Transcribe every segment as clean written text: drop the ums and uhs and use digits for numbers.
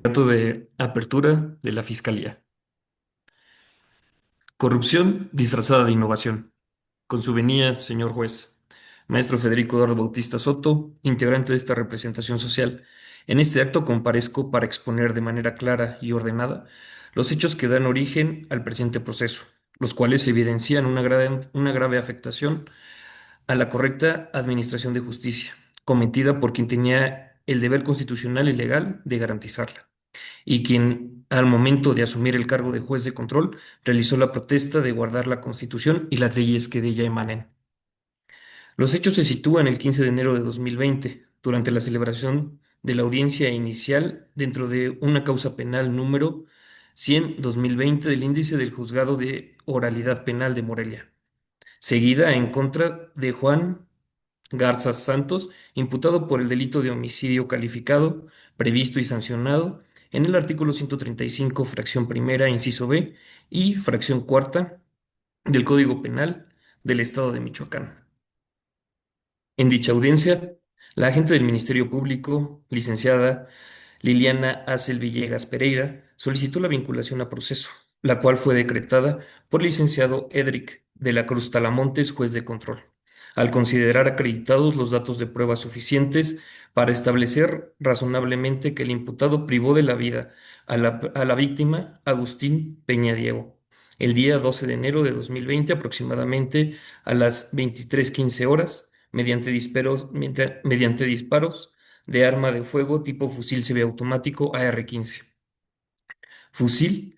Dato de apertura de la Fiscalía. Corrupción disfrazada de innovación. Con su venia, señor juez. Maestro Federico Eduardo Bautista Soto, integrante de esta representación social. En este acto comparezco para exponer de manera clara y ordenada los hechos que dan origen al presente proceso, los cuales evidencian una grave afectación a la correcta administración de justicia, cometida por quien tenía el deber constitucional y legal de garantizarla y quien, al momento de asumir el cargo de juez de control, realizó la protesta de guardar la Constitución y las leyes que de ella emanen. Los hechos se sitúan el 15 de enero de 2020, durante la celebración de la audiencia inicial dentro de una causa penal número 100-2020 del índice del Juzgado de Oralidad Penal de Morelia, seguida en contra de Juan Garza Santos, imputado por el delito de homicidio calificado, previsto y sancionado en el artículo 135, fracción primera, inciso B, y fracción cuarta del Código Penal del Estado de Michoacán. En dicha audiencia, la agente del Ministerio Público, licenciada Liliana Acel Villegas Pereira, solicitó la vinculación a proceso, la cual fue decretada por el licenciado Edric de la Cruz Talamontes, juez de control, al considerar acreditados los datos de prueba suficientes para establecer razonablemente que el imputado privó de la vida a la víctima Agustín Peña Diego el día 12 de enero de 2020, aproximadamente a las 23:15 horas, mediante disparos de arma de fuego tipo fusil semiautomático AR-15. Fusil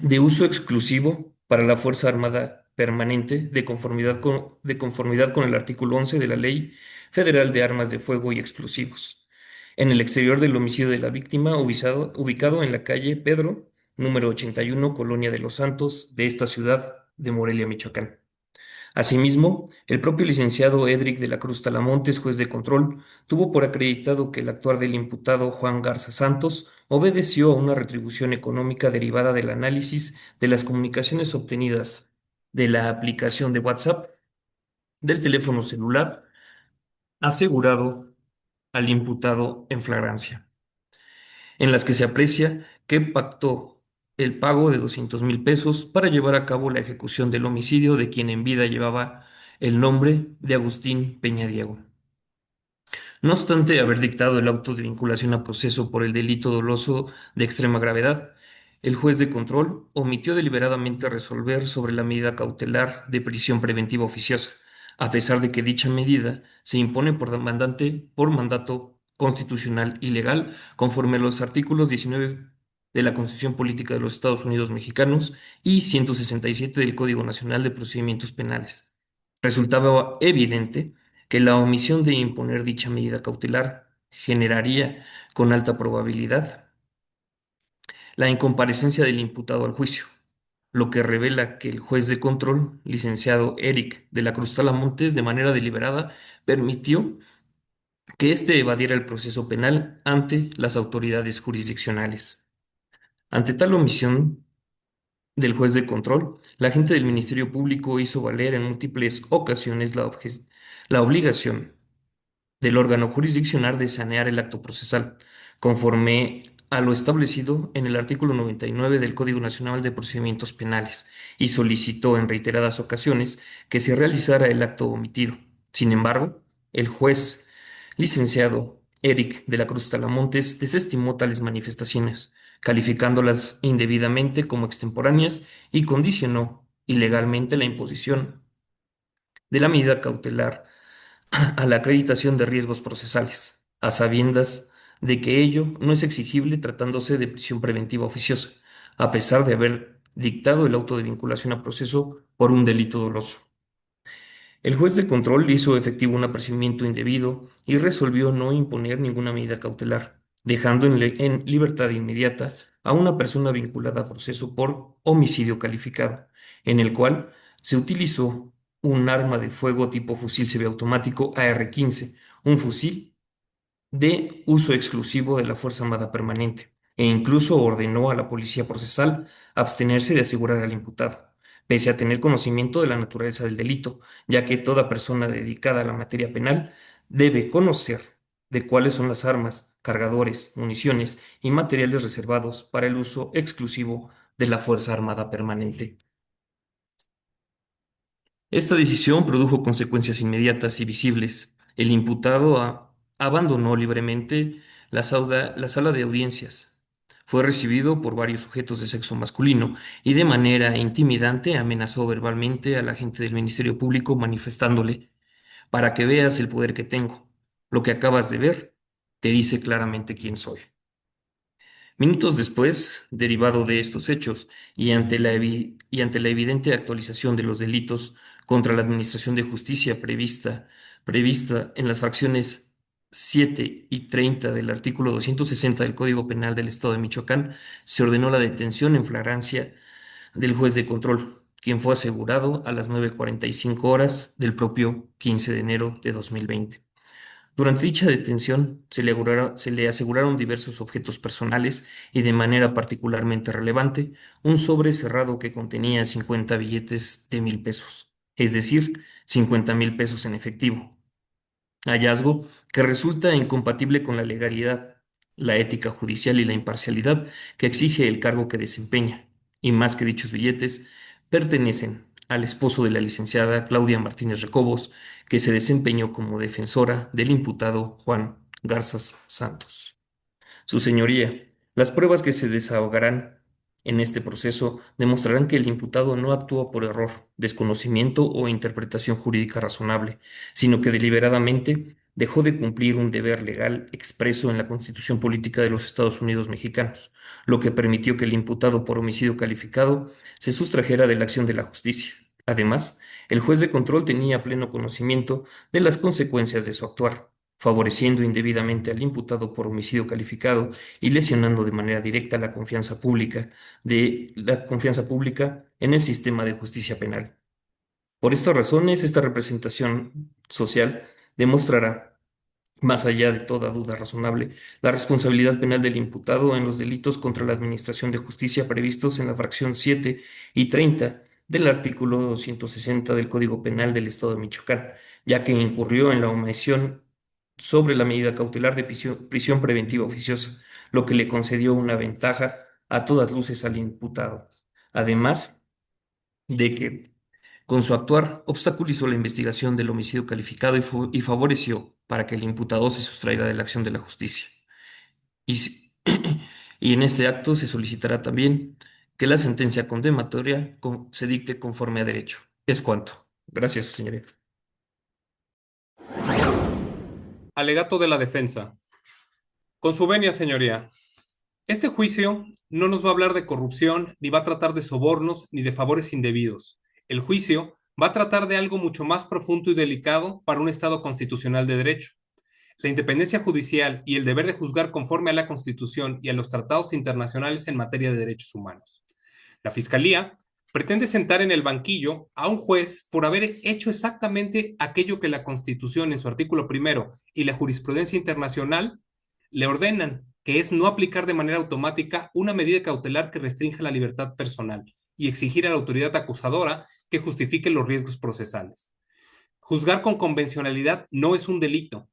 de uso exclusivo para la Fuerza Armada Permanente de conformidad con el artículo 11 de la Ley Federal de Armas de Fuego y Explosivos, en el exterior del domicilio de la víctima, ubicado en la calle Pedro, número 81, Colonia de los Santos, de esta ciudad de Morelia, Michoacán. Asimismo, el propio licenciado Edric de la Cruz Talamontes, juez de control, tuvo por acreditado que el actuar del imputado Juan Garza Santos obedeció a una retribución económica derivada del análisis de las comunicaciones obtenidas de la aplicación de WhatsApp del teléfono celular asegurado al imputado en flagrancia, en las que se aprecia que pactó el pago de 200,000 pesos para llevar a cabo la ejecución del homicidio de quien en vida llevaba el nombre de Agustín Peña Diego. No obstante haber dictado el auto de vinculación a proceso por el delito doloso de extrema gravedad, el juez de control omitió deliberadamente resolver sobre la medida cautelar de prisión preventiva oficiosa, a pesar de que dicha medida se impone por mandato constitucional y legal, conforme a los artículos 19 de la Constitución Política de los Estados Unidos Mexicanos y 167 del Código Nacional de Procedimientos Penales. Resultaba evidente que la omisión de imponer dicha medida cautelar generaría con alta probabilidad la incomparecencia del imputado al juicio, lo que revela que el juez de control, licenciado Eric de la Cruz Talamontes, de manera deliberada permitió que éste evadiera el proceso penal ante las autoridades jurisdiccionales. Ante tal omisión del juez de control, la agente del Ministerio Público hizo valer en múltiples ocasiones la obligación del órgano jurisdiccional de sanear el acto procesal, conforme a lo establecido en el artículo 99 del Código Nacional de Procedimientos Penales, y solicitó en reiteradas ocasiones que se realizara el acto omitido. Sin embargo, el juez licenciado Eric de la Cruz Talamontes desestimó tales manifestaciones, calificándolas indebidamente como extemporáneas y condicionó ilegalmente la imposición de la medida cautelar a la acreditación de riesgos procesales, a sabiendas de que ello no es exigible tratándose de prisión preventiva oficiosa, a pesar de haber dictado el auto de vinculación a proceso por un delito doloso. El juez de control hizo efectivo un apercibimiento indebido y resolvió no imponer ninguna medida cautelar, dejando en libertad inmediata a una persona vinculada a proceso por homicidio calificado, en el cual se utilizó un arma de fuego tipo fusil semiautomático AR-15, un fusil de uso exclusivo de la Fuerza Armada Permanente, e incluso ordenó a la policía procesal abstenerse de asegurar al imputado, pese a tener conocimiento de la naturaleza del delito, ya que toda persona dedicada a la materia penal debe conocer de cuáles son las armas cargadores, municiones y materiales reservados para el uso exclusivo de la Fuerza Armada Permanente. Esta decisión produjo consecuencias inmediatas y visibles. El imputado abandonó libremente la sala de audiencias. Fue recibido por varios sujetos de sexo masculino y de manera intimidante amenazó verbalmente al agente del Ministerio Público manifestándole: para que veas el poder que tengo. Lo que acabas de ver te dice claramente quién soy. Minutos después, derivado de estos hechos y ante la evidente actualización de los delitos contra la Administración de Justicia prevista en las fracciones 7 y 30 del artículo 260 del Código Penal del Estado de Michoacán, se ordenó la detención en flagrancia del juez de control, quien fue asegurado a las 9:45 horas del propio 15 de enero de 2020. Durante dicha detención se le aseguraron diversos objetos personales y de manera particularmente relevante, un sobre cerrado que contenía 50 billetes de 1,000 pesos, es decir, 50,000 pesos en efectivo. Hallazgo que resulta incompatible con la legalidad, la ética judicial y la imparcialidad que exige el cargo que desempeña, y más que dichos billetes, pertenecen al esposo de la licenciada Claudia Martínez Recobos, que se desempeñó como defensora del imputado Juan Garzas Santos. Su señoría, las pruebas que se desahogarán en este proceso demostrarán que el imputado no actuó por error, desconocimiento o interpretación jurídica razonable, sino que deliberadamente dejó de cumplir un deber legal expreso en la Constitución Política de los Estados Unidos Mexicanos, lo que permitió que el imputado por homicidio calificado se sustrajera de la acción de la justicia. Además, el juez de control tenía pleno conocimiento de las consecuencias de su actuar, favoreciendo indebidamente al imputado por homicidio calificado y lesionando de manera directa la confianza pública en el sistema de justicia penal. Por estas razones, esta representación social demostrará, más allá de toda duda razonable, la responsabilidad penal del imputado en los delitos contra la administración de justicia previstos en la fracción 7 y 30 del artículo 260 del Código Penal del Estado de Michoacán, ya que incurrió en la omisión sobre la medida cautelar de prisión preventiva oficiosa, lo que le concedió una ventaja a todas luces al imputado. Además de que con su actuar obstaculizó la investigación del homicidio calificado y favoreció para que el imputado se sustraiga de la acción de la justicia. Y, y en este acto se solicitará también que la sentencia condenatoria se dicte conforme a derecho. Es cuanto. Gracias, señoría. Alegato de la defensa. Con su venia, señoría. Este juicio no nos va a hablar de corrupción, ni va a tratar de sobornos, ni de favores indebidos. El juicio va a tratar de algo mucho más profundo y delicado para un Estado constitucional de derecho. La independencia judicial y el deber de juzgar conforme a la Constitución y a los tratados internacionales en materia de derechos humanos. La Fiscalía pretende sentar en el banquillo a un juez por haber hecho exactamente aquello que la Constitución en su artículo primero y la jurisprudencia internacional le ordenan, que es no aplicar de manera automática una medida cautelar que restrinja la libertad personal y exigir a la autoridad acusadora que justifique los riesgos procesales. Juzgar con convencionalidad no es un delito.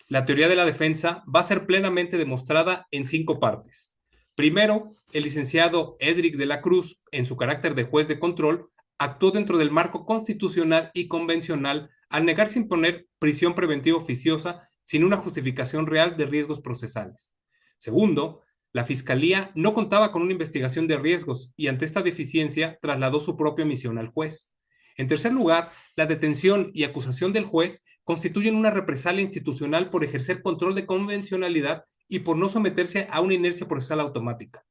La teoría de la defensa va a ser plenamente demostrada en 5 partes. Primero, el licenciado Edric de la Cruz, en su carácter de juez de control, actuó dentro del marco constitucional y convencional al negarse a imponer prisión preventiva oficiosa sin una justificación real de riesgos procesales. Segundo, la Fiscalía no contaba con una investigación de riesgos y ante esta deficiencia trasladó su propia misión al juez. En tercer lugar, la detención y acusación del juez constituyen una represalia institucional por ejercer control de convencionalidad y por no someterse a una inercia procesal automática.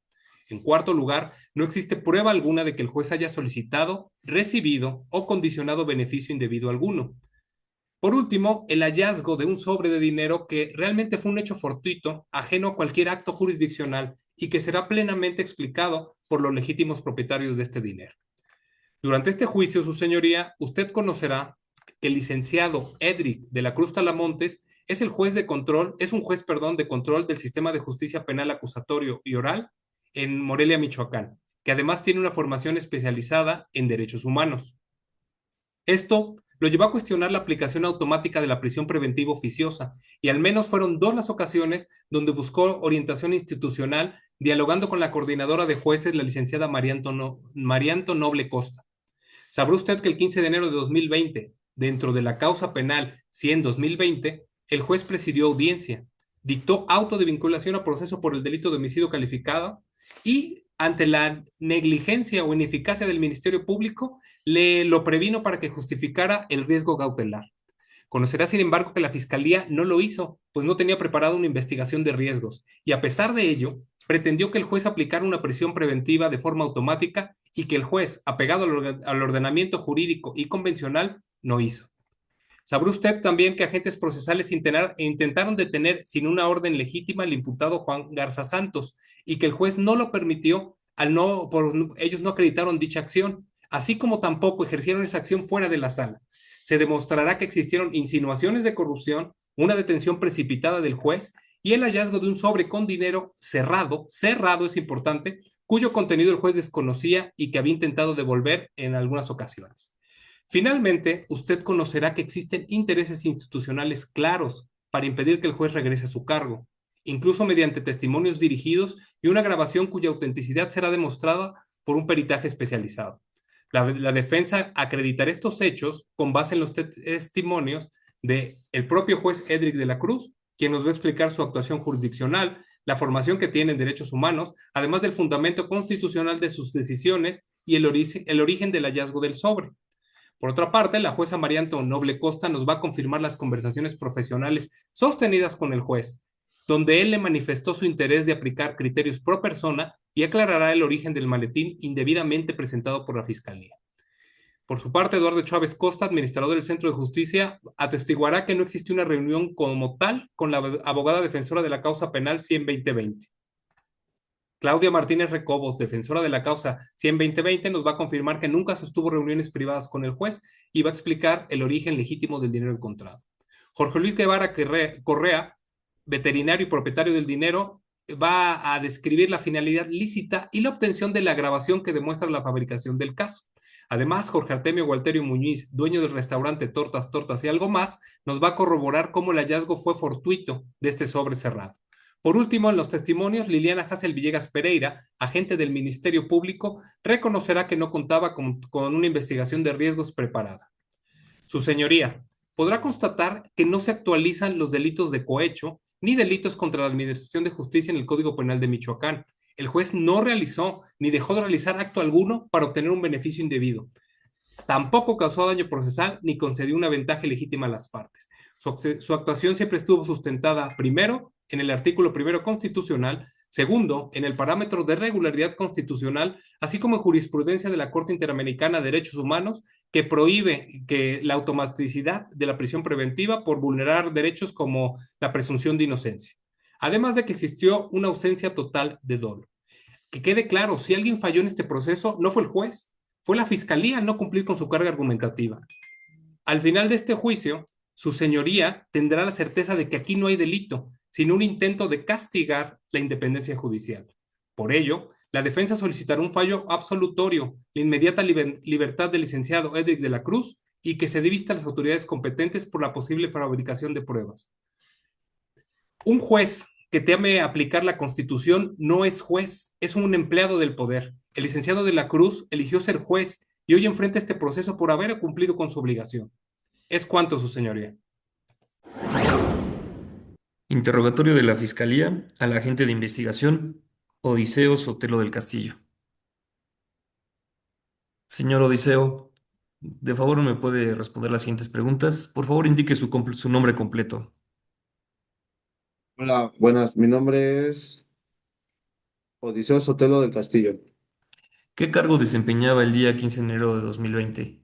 En cuarto lugar, no existe prueba alguna de que el juez haya solicitado, recibido o condicionado beneficio indebido alguno. Por último, el hallazgo de un sobre de dinero que realmente fue un hecho fortuito, ajeno a cualquier acto jurisdiccional y que será plenamente explicado por los legítimos propietarios de este dinero. Durante este juicio, su señoría, usted conocerá que el licenciado Edric de la Cruz Talamontes es el juez de control, es un juez, perdón, de control del sistema de justicia penal acusatorio y oral en Morelia, Michoacán, que además tiene una formación especializada en derechos humanos. Esto lo llevó a cuestionar la aplicación automática de la prisión preventiva oficiosa, y al menos fueron dos las ocasiones donde buscó orientación institucional dialogando con la coordinadora de jueces, la licenciada Marianto Noble Costa. Sabrá usted que el 15 de enero de 2020, dentro de la causa penal 100-2020, el juez presidió audiencia, dictó auto de vinculación a proceso por el delito de homicidio calificado y, ante la negligencia o ineficacia del Ministerio Público, le lo previno para que justificara el riesgo cautelar. Conocerá, sin embargo, que la Fiscalía no lo hizo, pues no tenía preparada una investigación de riesgos, y a pesar de ello, pretendió que el juez aplicara una prisión preventiva de forma automática y que el juez, apegado al ordenamiento jurídico y convencional, no hizo. Sabrá usted también que agentes procesales intentaron detener sin una orden legítima al imputado Juan Garza Santos y que el juez no lo permitió ellos no acreditaron dicha acción, así como tampoco ejercieron esa acción fuera de la sala. Se demostrará que existieron insinuaciones de corrupción, una detención precipitada del juez y el hallazgo de un sobre con dinero cerrado es importante, cuyo contenido el juez desconocía y que había intentado devolver en algunas ocasiones. Finalmente, usted conocerá que existen intereses institucionales claros para impedir que el juez regrese a su cargo, incluso mediante testimonios dirigidos y una grabación cuya autenticidad será demostrada por un peritaje especializado. La defensa acreditará estos hechos con base en los testimonios del propio juez Edric de la Cruz, quien nos va a explicar su actuación jurisdiccional, la formación que tiene en derechos humanos, además del fundamento constitucional de sus decisiones y el origen del hallazgo del sobre. Por otra parte, la jueza María Noble Costa nos va a confirmar las conversaciones profesionales sostenidas con el juez, donde él le manifestó su interés de aplicar criterios pro persona y aclarará el origen del maletín indebidamente presentado por la Fiscalía. Por su parte, Eduardo Chávez Costa, administrador del Centro de Justicia, atestiguará que no existió una reunión como tal con la abogada defensora de la causa penal 100-2020. Claudia Martínez Recobos, defensora de la causa 100-2020, nos va a confirmar que nunca sostuvo reuniones privadas con el juez y va a explicar el origen legítimo del dinero encontrado. Jorge Luis Guevara Correa, veterinario y propietario del dinero, va a describir la finalidad lícita y la obtención de la grabación que demuestra la fabricación del caso. Además, Jorge Artemio Gualterio Muñiz, dueño del restaurante Tortas y algo más, nos va a corroborar cómo el hallazgo fue fortuito de este sobre cerrado. Por último, en los testimonios, Liliana Hassel Villegas Pereira, agente del Ministerio Público, reconocerá que no contaba con una investigación de riesgos preparada. Su señoría podrá constatar que no se actualizan los delitos de cohecho ni delitos contra la Administración de Justicia en el Código Penal de Michoacán. El juez no realizó ni dejó de realizar acto alguno para obtener un beneficio indebido. Tampoco causó daño procesal ni concedió una ventaja legítima a las partes. Su actuación siempre estuvo sustentada, primero, en el artículo primero constitucional, segundo, en el parámetro de regularidad constitucional, así como en jurisprudencia de la Corte Interamericana de Derechos Humanos, que prohíbe que la automaticidad de la prisión preventiva por vulnerar derechos como la presunción de inocencia. Además de que existió una ausencia total de dolo. Que quede claro, si alguien falló en este proceso, no fue el juez, fue la fiscalía al no cumplir con su carga argumentativa. Al final de este juicio, su señoría tendrá la certeza de que aquí no hay delito, sino un intento de castigar la independencia judicial. Por ello, la defensa solicitará un fallo absolutorio, la inmediata libertad del licenciado Edric de la Cruz y que se dé vista a las autoridades competentes por la posible fabricación de pruebas. Un juez que teme aplicar la Constitución no es juez, es un empleado del poder. El licenciado de la Cruz eligió ser juez y hoy enfrenta este proceso por haber cumplido con su obligación. Es cuanto, su señoría. Interrogatorio de la Fiscalía al agente de investigación Odiseo Sotelo del Castillo. Señor Odiseo, de favor me puede responder las siguientes preguntas. Por favor, indique su nombre completo. Hola, buenas. Mi nombre es Odiseo Sotelo del Castillo. ¿Qué cargo desempeñaba el día 15 de enero de 2020?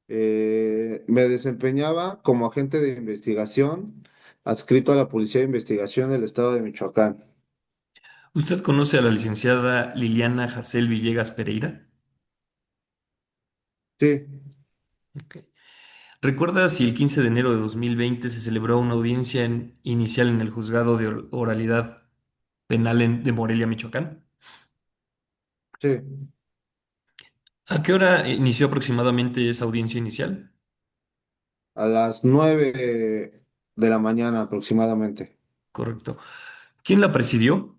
Me desempeñaba como agente de investigación adscrito a la Policía de Investigación del Estado de Michoacán. ¿Usted conoce a la licenciada Liliana Hassel Villegas Pereira? Sí, Ok. ¿Recuerda si el 15 de enero de 2020 se celebró una audiencia inicial en el juzgado de oralidad penal de Morelia, Michoacán? sí. ¿A qué hora inició aproximadamente esa audiencia inicial? a las 9 de la mañana aproximadamente. Correcto. ¿Quién la presidió?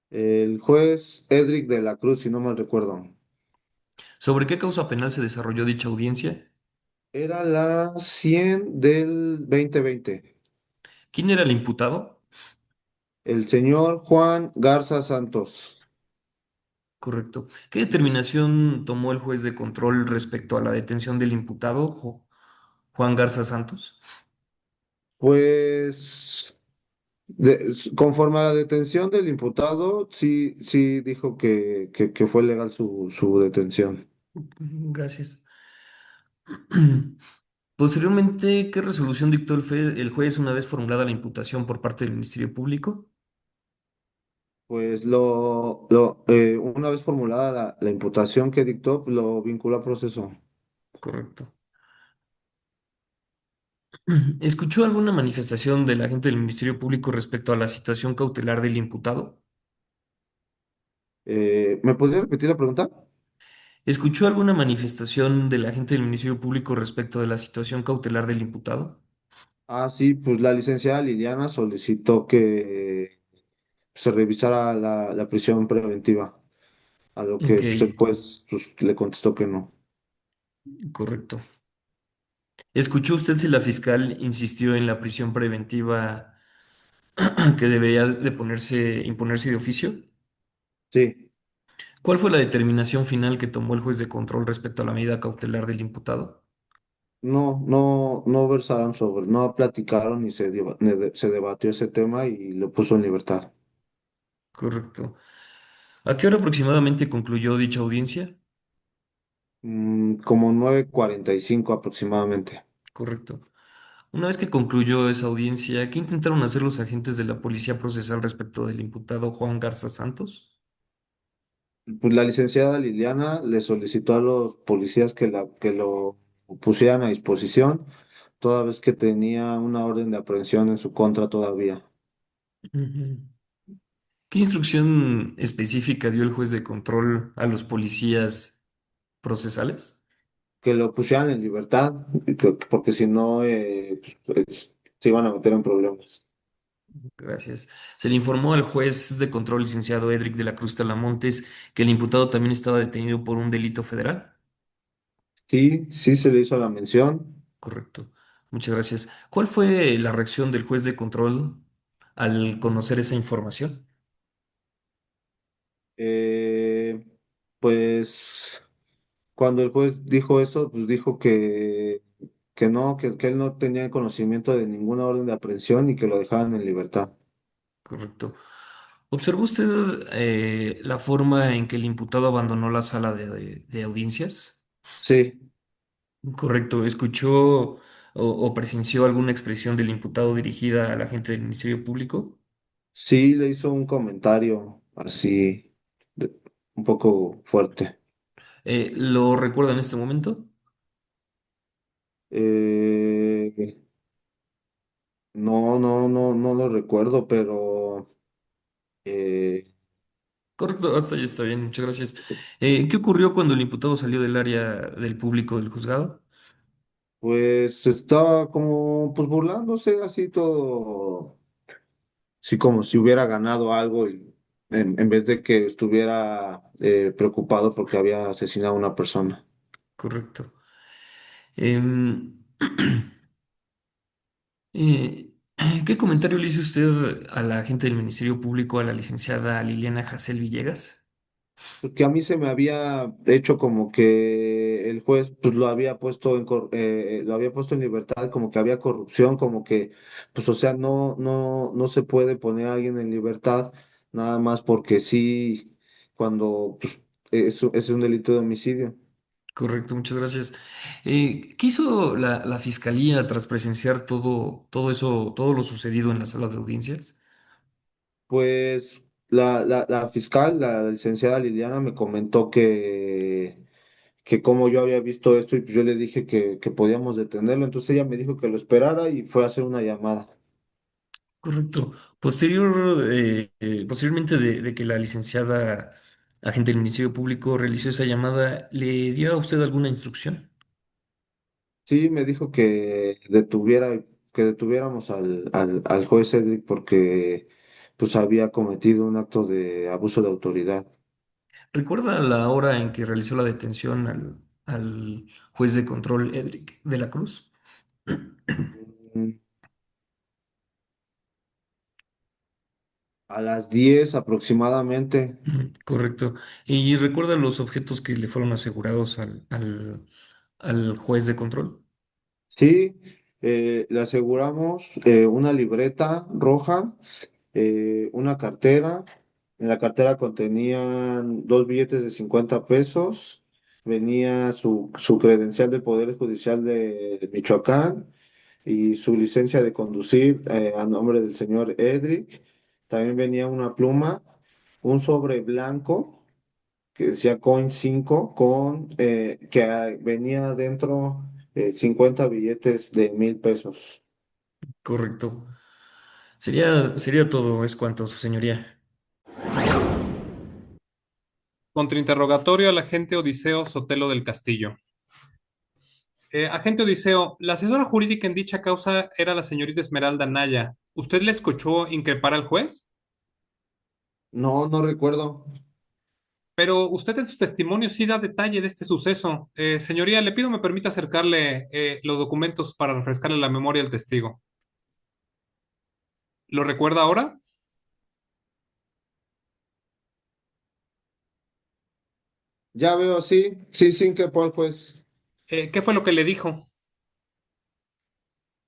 El juez Edric de la Cruz, si no mal recuerdo. ¿Sobre qué causa penal se desarrolló dicha audiencia? Era la 100 del 2020. ¿Quién era el imputado? El señor Juan Garza Santos. Correcto. ¿Qué determinación tomó el juez de control respecto a la detención del imputado, Juan Garza Santos? Pues, conforme a la detención del imputado, sí, sí dijo que fue legal su detención. Gracias. Posteriormente, ¿qué resolución dictó el juez una vez formulada la imputación por parte del Ministerio Público? Pues una vez formulada la imputación que dictó, lo vinculó a proceso. Correcto. ¿Escuchó alguna manifestación del agente del Ministerio Público respecto a la situación cautelar del imputado? ¿Me podría repetir la pregunta? ¿Escuchó alguna manifestación del agente del Ministerio Público respecto de la situación cautelar del imputado? Ah, sí, pues la licenciada Liliana solicitó que se revisara la prisión preventiva, a lo Ok, que pues, el juez pues, le contestó que no. correcto. ¿Escuchó usted si la fiscal insistió en la prisión preventiva que debería de imponerse de oficio? Sí, ¿Cuál fue la determinación final que tomó el juez de control respecto a la medida cautelar del imputado? no versaron sobre, no platicaron ni se debatió ese tema y lo puso en libertad. Correcto. ¿A qué hora aproximadamente concluyó dicha audiencia? Como 9:45 aproximadamente. Correcto. Una vez que concluyó esa audiencia, ¿qué intentaron hacer los agentes de la policía procesal respecto del imputado Juan Garza Santos? Pues la licenciada Liliana le solicitó a los policías que lo pusieran a disposición, toda vez que tenía una orden de aprehensión en su contra todavía. Ujú. ¿Qué instrucción específica dio el juez de control a los policías procesales? Que lo pusieran en libertad, porque si no, se iban a meter en problemas. Gracias. Se le informó al juez de control, licenciado Edric de la Cruz Talamontes, que el imputado también estaba detenido por un delito federal. Sí, sí se le hizo la mención. Correcto. Muchas gracias. ¿Cuál fue la reacción del juez de control al conocer esa información? Eh, pues cuando el juez dijo eso, pues dijo que no, que él no tenía conocimiento de ninguna orden de aprehensión y que lo dejaran en libertad. Correcto. ¿Observó usted la forma en que el imputado abandonó la sala de audiencias? Sí, Correcto. ¿Escuchó o presenció alguna expresión del imputado dirigida al agente del Ministerio Público? sí le hizo un comentario así, de- un poco fuerte. ¿Lo recuerda en este momento? Eh, no lo recuerdo, pero eh, Correcto, hasta ahí está bien, muchas gracias. ¿Qué ocurrió cuando el imputado salió del área del público del juzgado? pues estaba como pues burlándose así todo, sí como si hubiera ganado algo y en vez de que estuviera preocupado porque había asesinado a una persona. Correcto. Em, eh, ¿Qué comentario le hizo usted a la agente del Ministerio Público, a la licenciada Liliana Jacel Villegas? Porque a mí se me había hecho como que el juez pues lo había puesto en libertad, como que había corrupción, como que pues o sea, no se puede poner a alguien en libertad nada más porque sí, cuando pues es un delito de homicidio. Correcto, muchas gracias. ¿Qué hizo la fiscalía tras presenciar todo eso, todo lo sucedido en la sala de audiencias? Pues la fiscal, la licenciada Liliana, me comentó que como yo había visto esto y pues yo le dije que podíamos detenerlo, entonces ella me dijo que lo esperara y fue a hacer una llamada. Correcto. Posteriormente de que la licenciada agente del Ministerio Público realizó esa llamada, ¿le dio a usted alguna instrucción? Sí, me dijo que detuviéramos al juez Edric porque pues había cometido un acto de abuso de autoridad. ¿Recuerda la hora en que realizó la detención al juez de control Edric de la Cruz? Mm, A las 10 aproximadamente. Correcto. ¿Y recuerda los objetos que le fueron asegurados al juez de control? Sí, le aseguramos una libreta roja, una cartera. En la cartera contenían dos billetes de 50 pesos. Venía su credencial del Poder Judicial de Michoacán y su licencia de conducir a nombre del señor Edric. También venía una pluma, un sobre blanco que decía Coin 5 venía dentro 50 billetes de 1,000 pesos. Correcto. Sería todo, es cuanto, su señoría. Contrainterrogatorio al agente Odiseo Sotelo del Castillo. Agente Odiseo, la asesora jurídica en dicha causa era la señorita Esmeralda Naya. ¿Usted le escuchó increpar al juez? No, no recuerdo. Pero usted en su testimonio sí da detalle de este suceso. Señoría, le pido me permita acercarle los documentos para refrescarle la memoria al testigo. ¿Lo recuerda ahora? Ya veo, sí, sí, sí, que pues. ¿Qué fue lo que le dijo?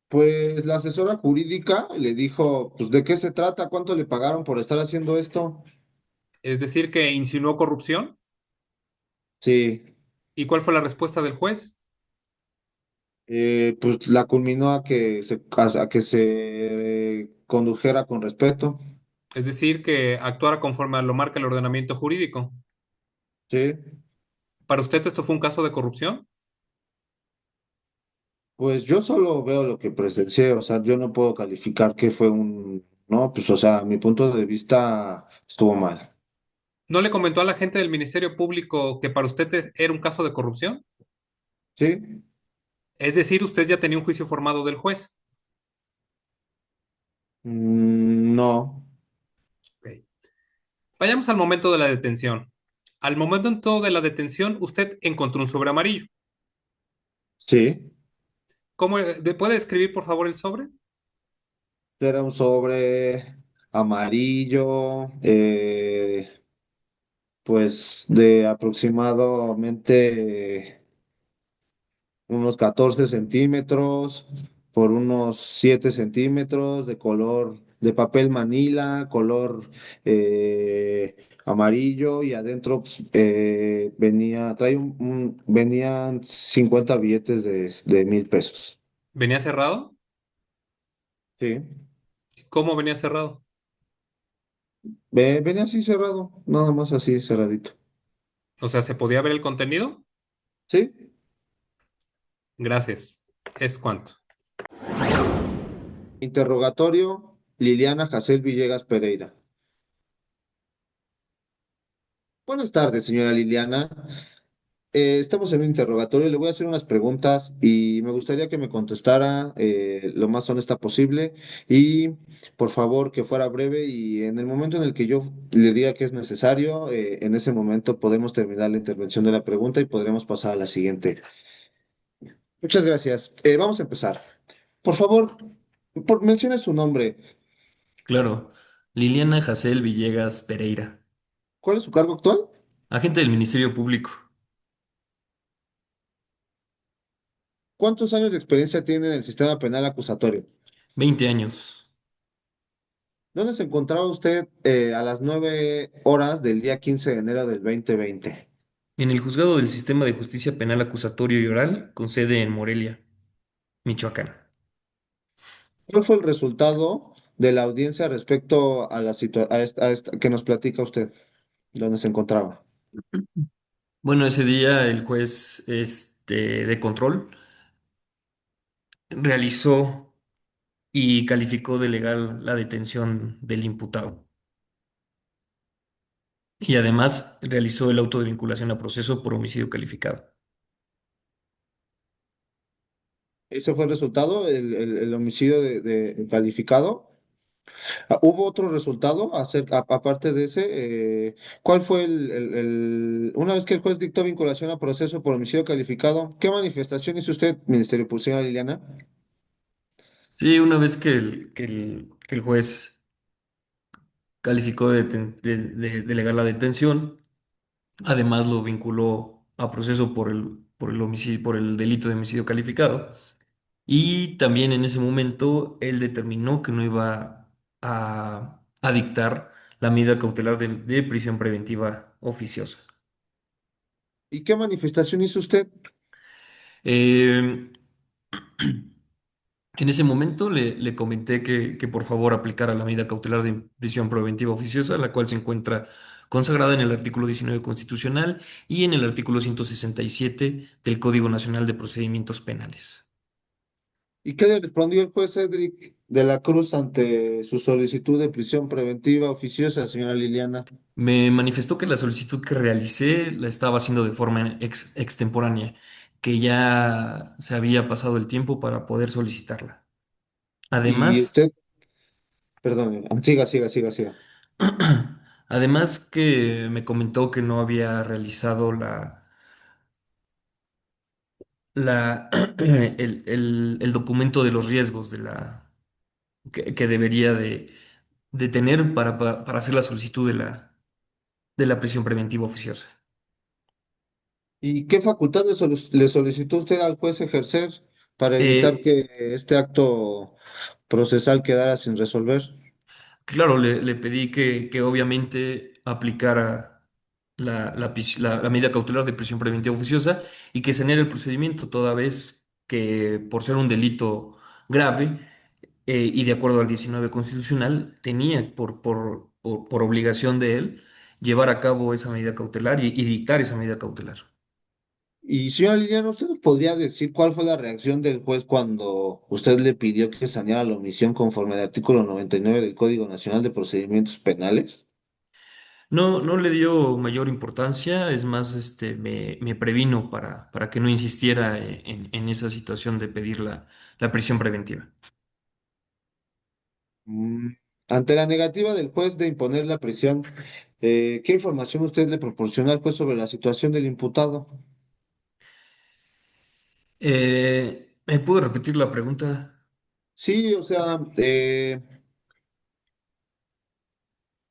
Pues la asesora jurídica le dijo, pues, ¿de qué se trata? ¿Cuánto le pagaron por estar haciendo esto? Es decir, que insinuó corrupción. Sí, ¿Y cuál fue la respuesta del juez? pues la culminó a que se condujera con respeto. Es decir, que actuara conforme a lo marca el ordenamiento jurídico. Sí, ¿Para usted esto fue un caso de corrupción? pues yo solo veo lo que presencié, o sea, yo no puedo calificar que fue no, pues, o sea, mi punto de vista estuvo mal. ¿No le comentó a la gente del Ministerio Público que para usted era un caso de corrupción? Sí. Es decir, usted ya tenía un juicio formado del juez. No, Ok. Vayamos al momento de la detención. Al momento de la detención, usted encontró un sobre amarillo. sí, ¿Cómo, puede describir, por favor, el sobre? era un sobre amarillo, pues de aproximadamente unos 14 centímetros por unos 7 centímetros, de color, de papel manila, color amarillo, y adentro pues, venían 50 billetes de 1,000 pesos. ¿Venía cerrado? Sí. ¿Cómo venía cerrado? Venía así cerrado, nada más así cerradito. O sea, ¿se podía ver el contenido? Sí. Gracias. ¿Es cuánto? Interrogatorio, Liliana Jacel Villegas Pereira. Buenas tardes, señora Liliana. Estamos en un interrogatorio. Le voy a hacer unas preguntas y me gustaría que me contestara lo más honesta posible y por favor que fuera breve, y en el momento en el que yo le diga que es necesario, en ese momento podemos terminar la intervención de la pregunta y podremos pasar a la siguiente. Muchas gracias. Vamos a empezar. Por favor, mencione su nombre. Claro. Liliana Jacel Villegas Pereira, ¿Cuál es su cargo actual? agente del Ministerio Público. ¿Cuántos años de experiencia tiene en el sistema penal acusatorio? 20 años. ¿Dónde se encontraba usted a las 9 horas del día 15 de enero del 2020? En el Juzgado del Sistema de Justicia Penal Acusatorio y Oral, con sede en Morelia, Michoacán. ¿Cuál fue el resultado de la audiencia respecto a a esta que nos platica usted? ¿Dónde se encontraba? Bueno, ese día el juez de control realizó y calificó de legal la detención del imputado. Y además realizó el auto de vinculación a proceso por homicidio calificado. Ese fue el resultado, el homicidio de calificado. ¿Hubo otro resultado aparte de ese? ¿Cuál fue una vez que el juez dictó vinculación a proceso por homicidio calificado, qué manifestación hizo usted, Ministerio Público, señora Liliana? Sí, una vez que el juez calificó de legal la detención, además lo vinculó a proceso por el homicidio, por el delito de homicidio calificado. Y también en ese momento él determinó que no iba a dictar la medida cautelar de prisión preventiva oficiosa. ¿Y qué manifestación hizo usted? Eh, en ese momento le comenté que por favor aplicara la medida cautelar de prisión preventiva oficiosa, la cual se encuentra consagrada en el artículo 19 constitucional y en el artículo 167 del Código Nacional de Procedimientos Penales. ¿Y qué le respondió el juez Cedric de la Cruz ante su solicitud de prisión preventiva oficiosa, señora Liliana? Me manifestó que la solicitud que realicé la estaba haciendo de forma extemporánea, que ya se había pasado el tiempo para poder solicitarla. Y Además, usted, perdón, siga. además que me comentó que no había realizado el documento de los riesgos que debería de tener para hacer la solicitud de la prisión preventiva oficiosa. ¿Y qué facultad le solicitó usted al juez ejercer para evitar Eh, que este acto procesal quedara sin resolver? Claro, le pedí que obviamente aplicara la medida cautelar de prisión preventiva oficiosa y que sanara el procedimiento, toda vez que por ser un delito grave y de acuerdo al 19 constitucional, tenía por obligación de él llevar a cabo esa medida cautelar y dictar esa medida cautelar. Y señora Liliana, ¿usted nos podría decir cuál fue la reacción del juez cuando usted le pidió que saneara la omisión conforme al artículo 99 del Código Nacional de Procedimientos Penales? No, no le dio mayor importancia, es más, me previno para que no insistiera en esa situación de pedir la prisión preventiva. Mm, Ante la negativa del juez de imponer la prisión, ¿qué información usted le proporcionó al juez sobre la situación del imputado? ¿Me puede repetir la pregunta? Sí, o sea,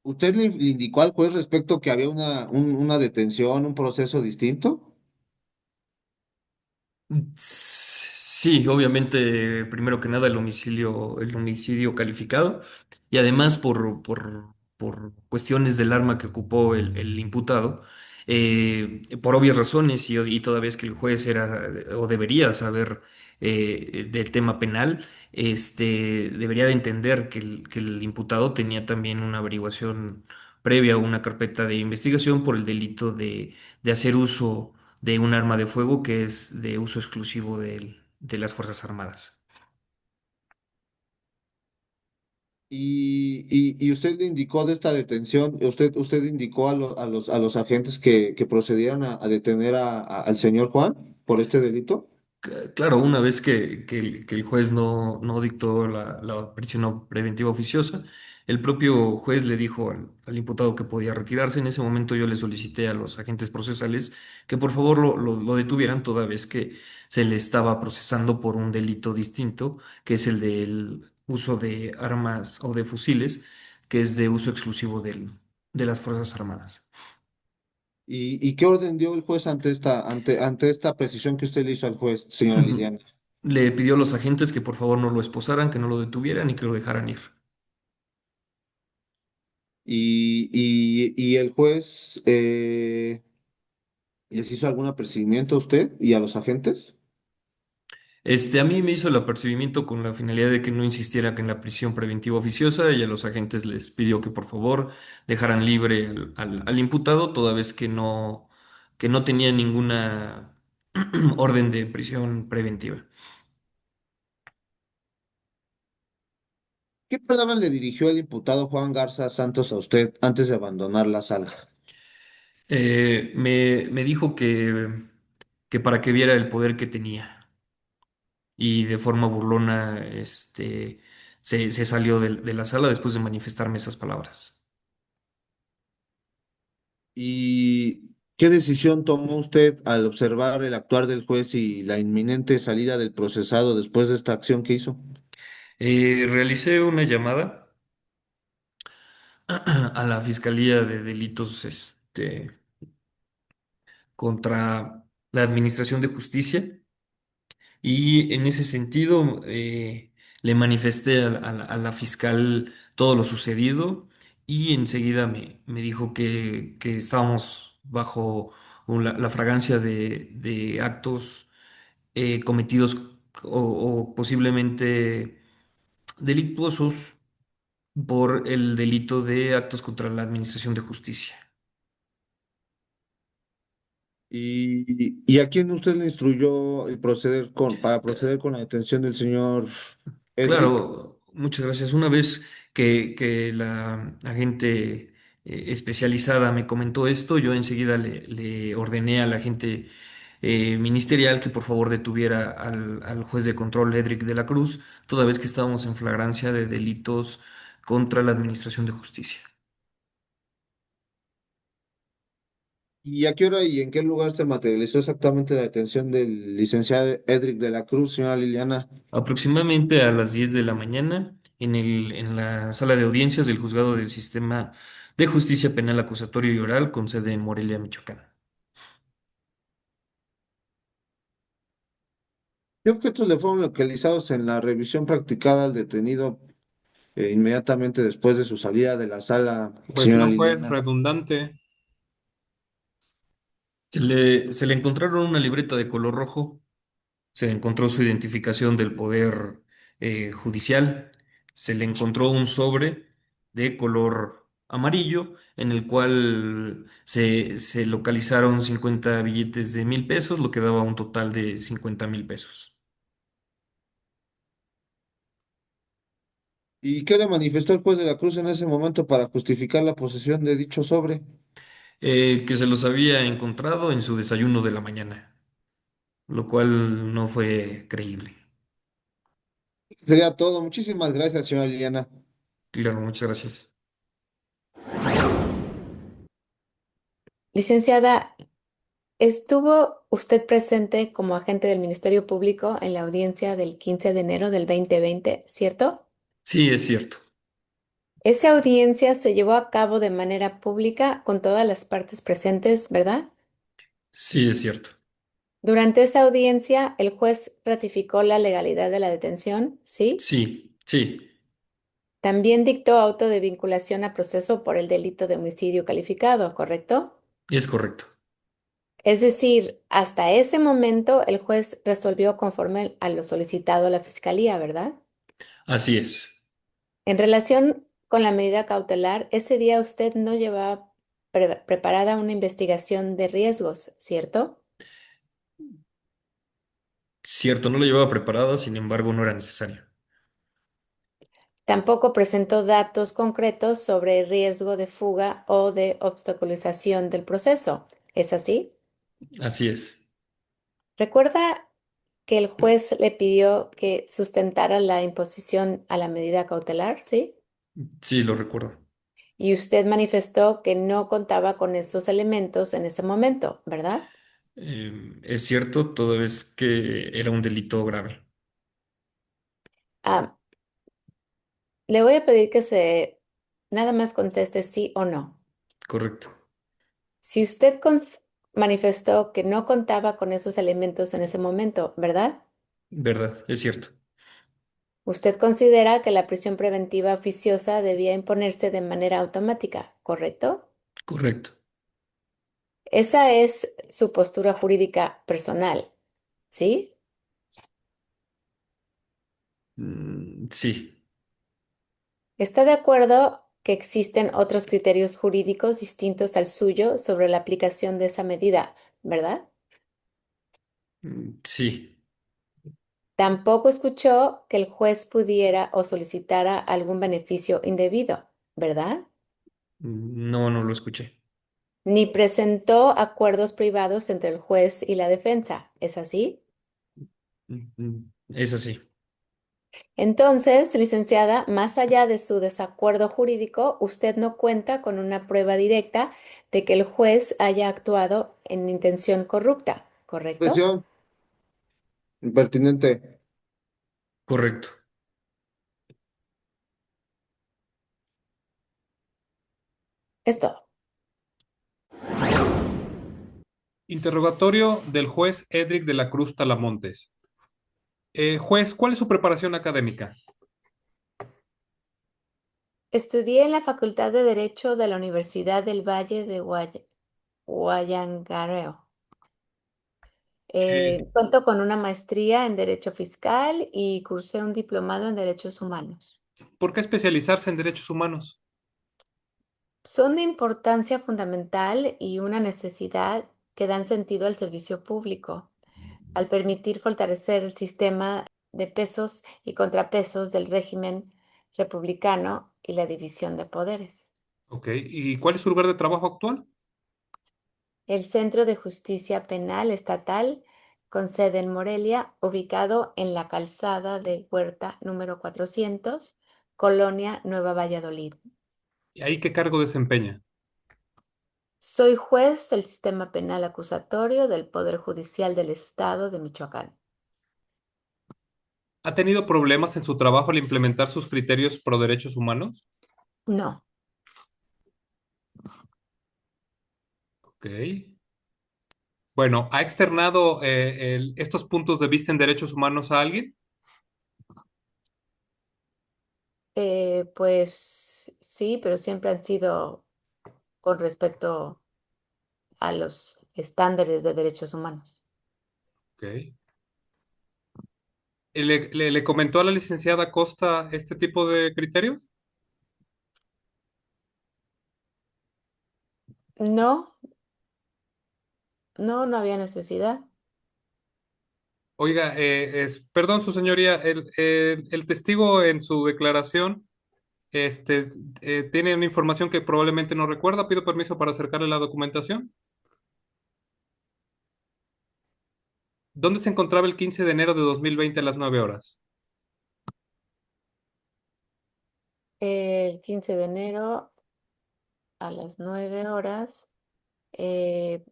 ¿usted le indicó al juez respecto que había una detención, un proceso distinto? Sí, obviamente, primero que nada, el homicidio calificado y además por cuestiones del arma que ocupó el imputado, por obvias razones y toda vez que el juez era o debería saber del tema penal, debería de entender que el imputado tenía también una averiguación previa o una carpeta de investigación por el delito de hacer uso de un arma de fuego que es de uso exclusivo de las Fuerzas Armadas. Y usted le indicó de esta detención, usted indicó a los agentes que procedieran a detener al señor Juan por este delito. Claro, una vez que el juez no dictó la prisión preventiva oficiosa, el propio juez le dijo al imputado que podía retirarse. En ese momento yo le solicité a los agentes procesales que por favor lo detuvieran toda vez que se le estaba procesando por un delito distinto, que es el del uso de armas o de fusiles, que es de uso exclusivo de las Fuerzas Armadas. ¿Y qué orden dio el juez ante esta precisión que usted le hizo al juez, señora Liliana? Le pidió a los agentes que por favor no lo esposaran, que no lo detuvieran y que lo dejaran ir. Y el juez les hizo algún apercibimiento a usted y a los agentes. A mí me hizo el apercibimiento con la finalidad de que no insistiera que en la prisión preventiva oficiosa y a los agentes les pidió que por favor dejaran libre al imputado, toda vez que no tenía ninguna orden de prisión preventiva. ¿Qué palabras le dirigió el imputado Juan Garza Santos a usted antes de abandonar la sala? Me dijo que para que viera el poder que tenía. y de forma burlona se salió de la sala después de manifestarme esas palabras. ¿Y qué decisión tomó usted al observar el actuar del juez y la inminente salida del procesado después de esta acción que hizo? Realicé una llamada a la Fiscalía de Delitos contra la Administración de Justicia y en ese sentido le manifesté a la fiscal todo lo sucedido y enseguida me dijo que estábamos bajo la fragancia de actos cometidos o posiblemente delictuosos por el delito de actos contra la Administración de Justicia. ¿Y a quién usted le instruyó para proceder con la detención del señor Edric? Claro, muchas gracias. Una vez que la agente especializada me comentó esto, yo enseguida le ordené a la agente ministerial que por favor detuviera al juez de control Edric de la Cruz, toda vez que estábamos en flagrancia de delitos contra la Administración de Justicia. ¿Y a qué hora y en qué lugar se materializó exactamente la detención del licenciado Edric de la Cruz, señora Liliana? Aproximadamente a las 10 de la mañana, en la sala de audiencias del Juzgado del Sistema de Justicia Penal Acusatorio y Oral con sede en Morelia, Michoacán. ¿Qué objetos le fueron localizados en la revisión practicada al detenido inmediatamente después de su salida de la sala, Pues señora no fue Liliana? redundante. Se le encontraron una libreta de color rojo, se le encontró su identificación del Poder Judicial, se le encontró un sobre de color amarillo en el cual se localizaron 50 billetes de 1,000 pesos, lo que daba un total de 50,000 pesos. ¿Y qué le manifestó el juez de la Cruz en ese momento para justificar la posesión de dicho sobre? Que se los había encontrado en su desayuno de la mañana, lo cual no fue creíble. Sería todo. Muchísimas gracias, señora Liliana. Claro, muchas gracias. Licenciada, ¿estuvo usted presente como agente del Ministerio Público en la audiencia del 15 de enero del 2020, cierto? Sí, es cierto. Esa audiencia se llevó a cabo de manera pública con todas las partes presentes, ¿verdad? Sí, es cierto. Durante esa audiencia, el juez ratificó la legalidad de la detención, ¿sí? Sí, sí, También dictó auto de vinculación a proceso por el delito de homicidio calificado, ¿correcto? es correcto. Es decir, hasta ese momento el juez resolvió conforme a lo solicitado a la fiscalía, ¿verdad? Así es. En relación con la medida cautelar, ese día usted no llevaba preparada una investigación de riesgos, ¿cierto? Cierto, no la llevaba preparada, sin embargo, no era necesario. Tampoco presentó datos concretos sobre riesgo de fuga o de obstaculización del proceso. ¿Es así? Así es. ¿Recuerda que el juez le pidió que sustentara la imposición a la medida cautelar? ¿Sí? Sí, lo recuerdo. Y usted manifestó que no contaba con esos elementos en ese momento, ¿verdad? Es cierto, toda vez que era un delito grave. Ah, le voy a pedir que se nada más conteste sí o no. Correcto. Si usted manifestó que no contaba con esos elementos en ese momento, ¿verdad? Verdad, es cierto. Usted considera que la prisión preventiva oficiosa debía imponerse de manera automática, ¿correcto? Correcto. Esa es su postura jurídica personal, ¿sí? Sí, ¿Está de acuerdo que existen otros criterios jurídicos distintos al suyo sobre la aplicación de esa medida, ¿verdad? sí. Tampoco escuchó que el juez pudiera o solicitara algún beneficio indebido, ¿verdad? No, no lo escuché. Ni presentó acuerdos privados entre el juez y la defensa, ¿es así? Es así. Entonces, licenciada, más allá de su desacuerdo jurídico, usted no cuenta con una prueba directa de que el juez haya actuado en intención corrupta, ¿correcto? Presión, impertinente. Correcto. Es todo. Interrogatorio del juez Edric de la Cruz Talamontes. Juez, ¿cuál es su preparación académica? Estudié en la Facultad de Derecho de la Universidad del Valle de Huallangareo. Cuento con una maestría en Derecho Fiscal y cursé un diplomado en Derechos Humanos. ¿Por qué especializarse en derechos humanos? Son de importancia fundamental y una necesidad que dan sentido al servicio público, al permitir fortalecer el sistema de pesos y contrapesos del régimen republicano y la división de poderes. Ok, ¿y cuál es su lugar de trabajo actual? El Centro de Justicia Penal Estatal, con sede en Morelia, ubicado en la calzada de Huerta número 400, Colonia Nueva Valladolid. ¿Y ahí qué cargo desempeña? Soy juez del sistema penal acusatorio del Poder Judicial del Estado de Michoacán. ¿Ha tenido problemas en su trabajo al implementar sus criterios pro derechos humanos? No, Ok. Bueno, ¿ha externado estos puntos de vista en derechos humanos a alguien? pues sí, pero siempre han sido con respecto a los estándares de derechos humanos. Ok. ¿Le comentó a la licenciada Costa este tipo de criterios? No, no, no había necesidad. Oiga, perdón, su señoría, el testigo en su declaración este, tiene una información que probablemente no recuerda. Pido permiso para acercarle la documentación. ¿Dónde se encontraba el 15 de enero de 2020 a las 9 horas? El 15 de enero a las 9 horas, eh,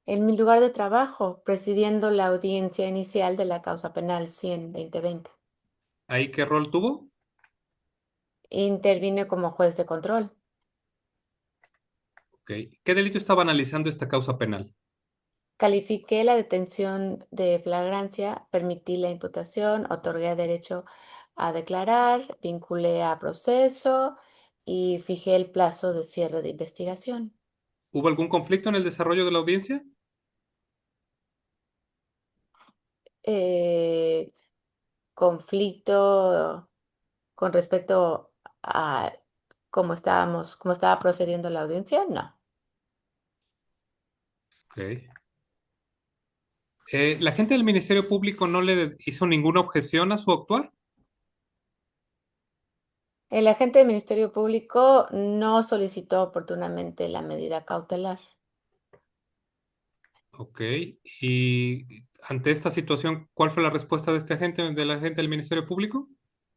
en mi lugar de trabajo, presidiendo la audiencia inicial de la causa penal 100-2020. ¿Ahí qué rol tuvo? Intervine como juez de control. Ok. ¿Qué delito estaba analizando esta causa penal? Califiqué la detención de flagrancia, permití la imputación, otorgué derecho a declarar, vinculé a proceso y fijé el plazo de cierre de investigación. ¿Hubo algún conflicto en el desarrollo de la audiencia? Eh, conflicto con respecto a cómo estaba procediendo la audiencia, no. Ok. ¿La gente del Ministerio Público no le hizo ninguna objeción a su actuar? El agente del Ministerio Público no solicitó oportunamente la medida cautelar. Ok. Y ante esta situación, ¿cuál fue la respuesta de este agente, del agente del Ministerio Público?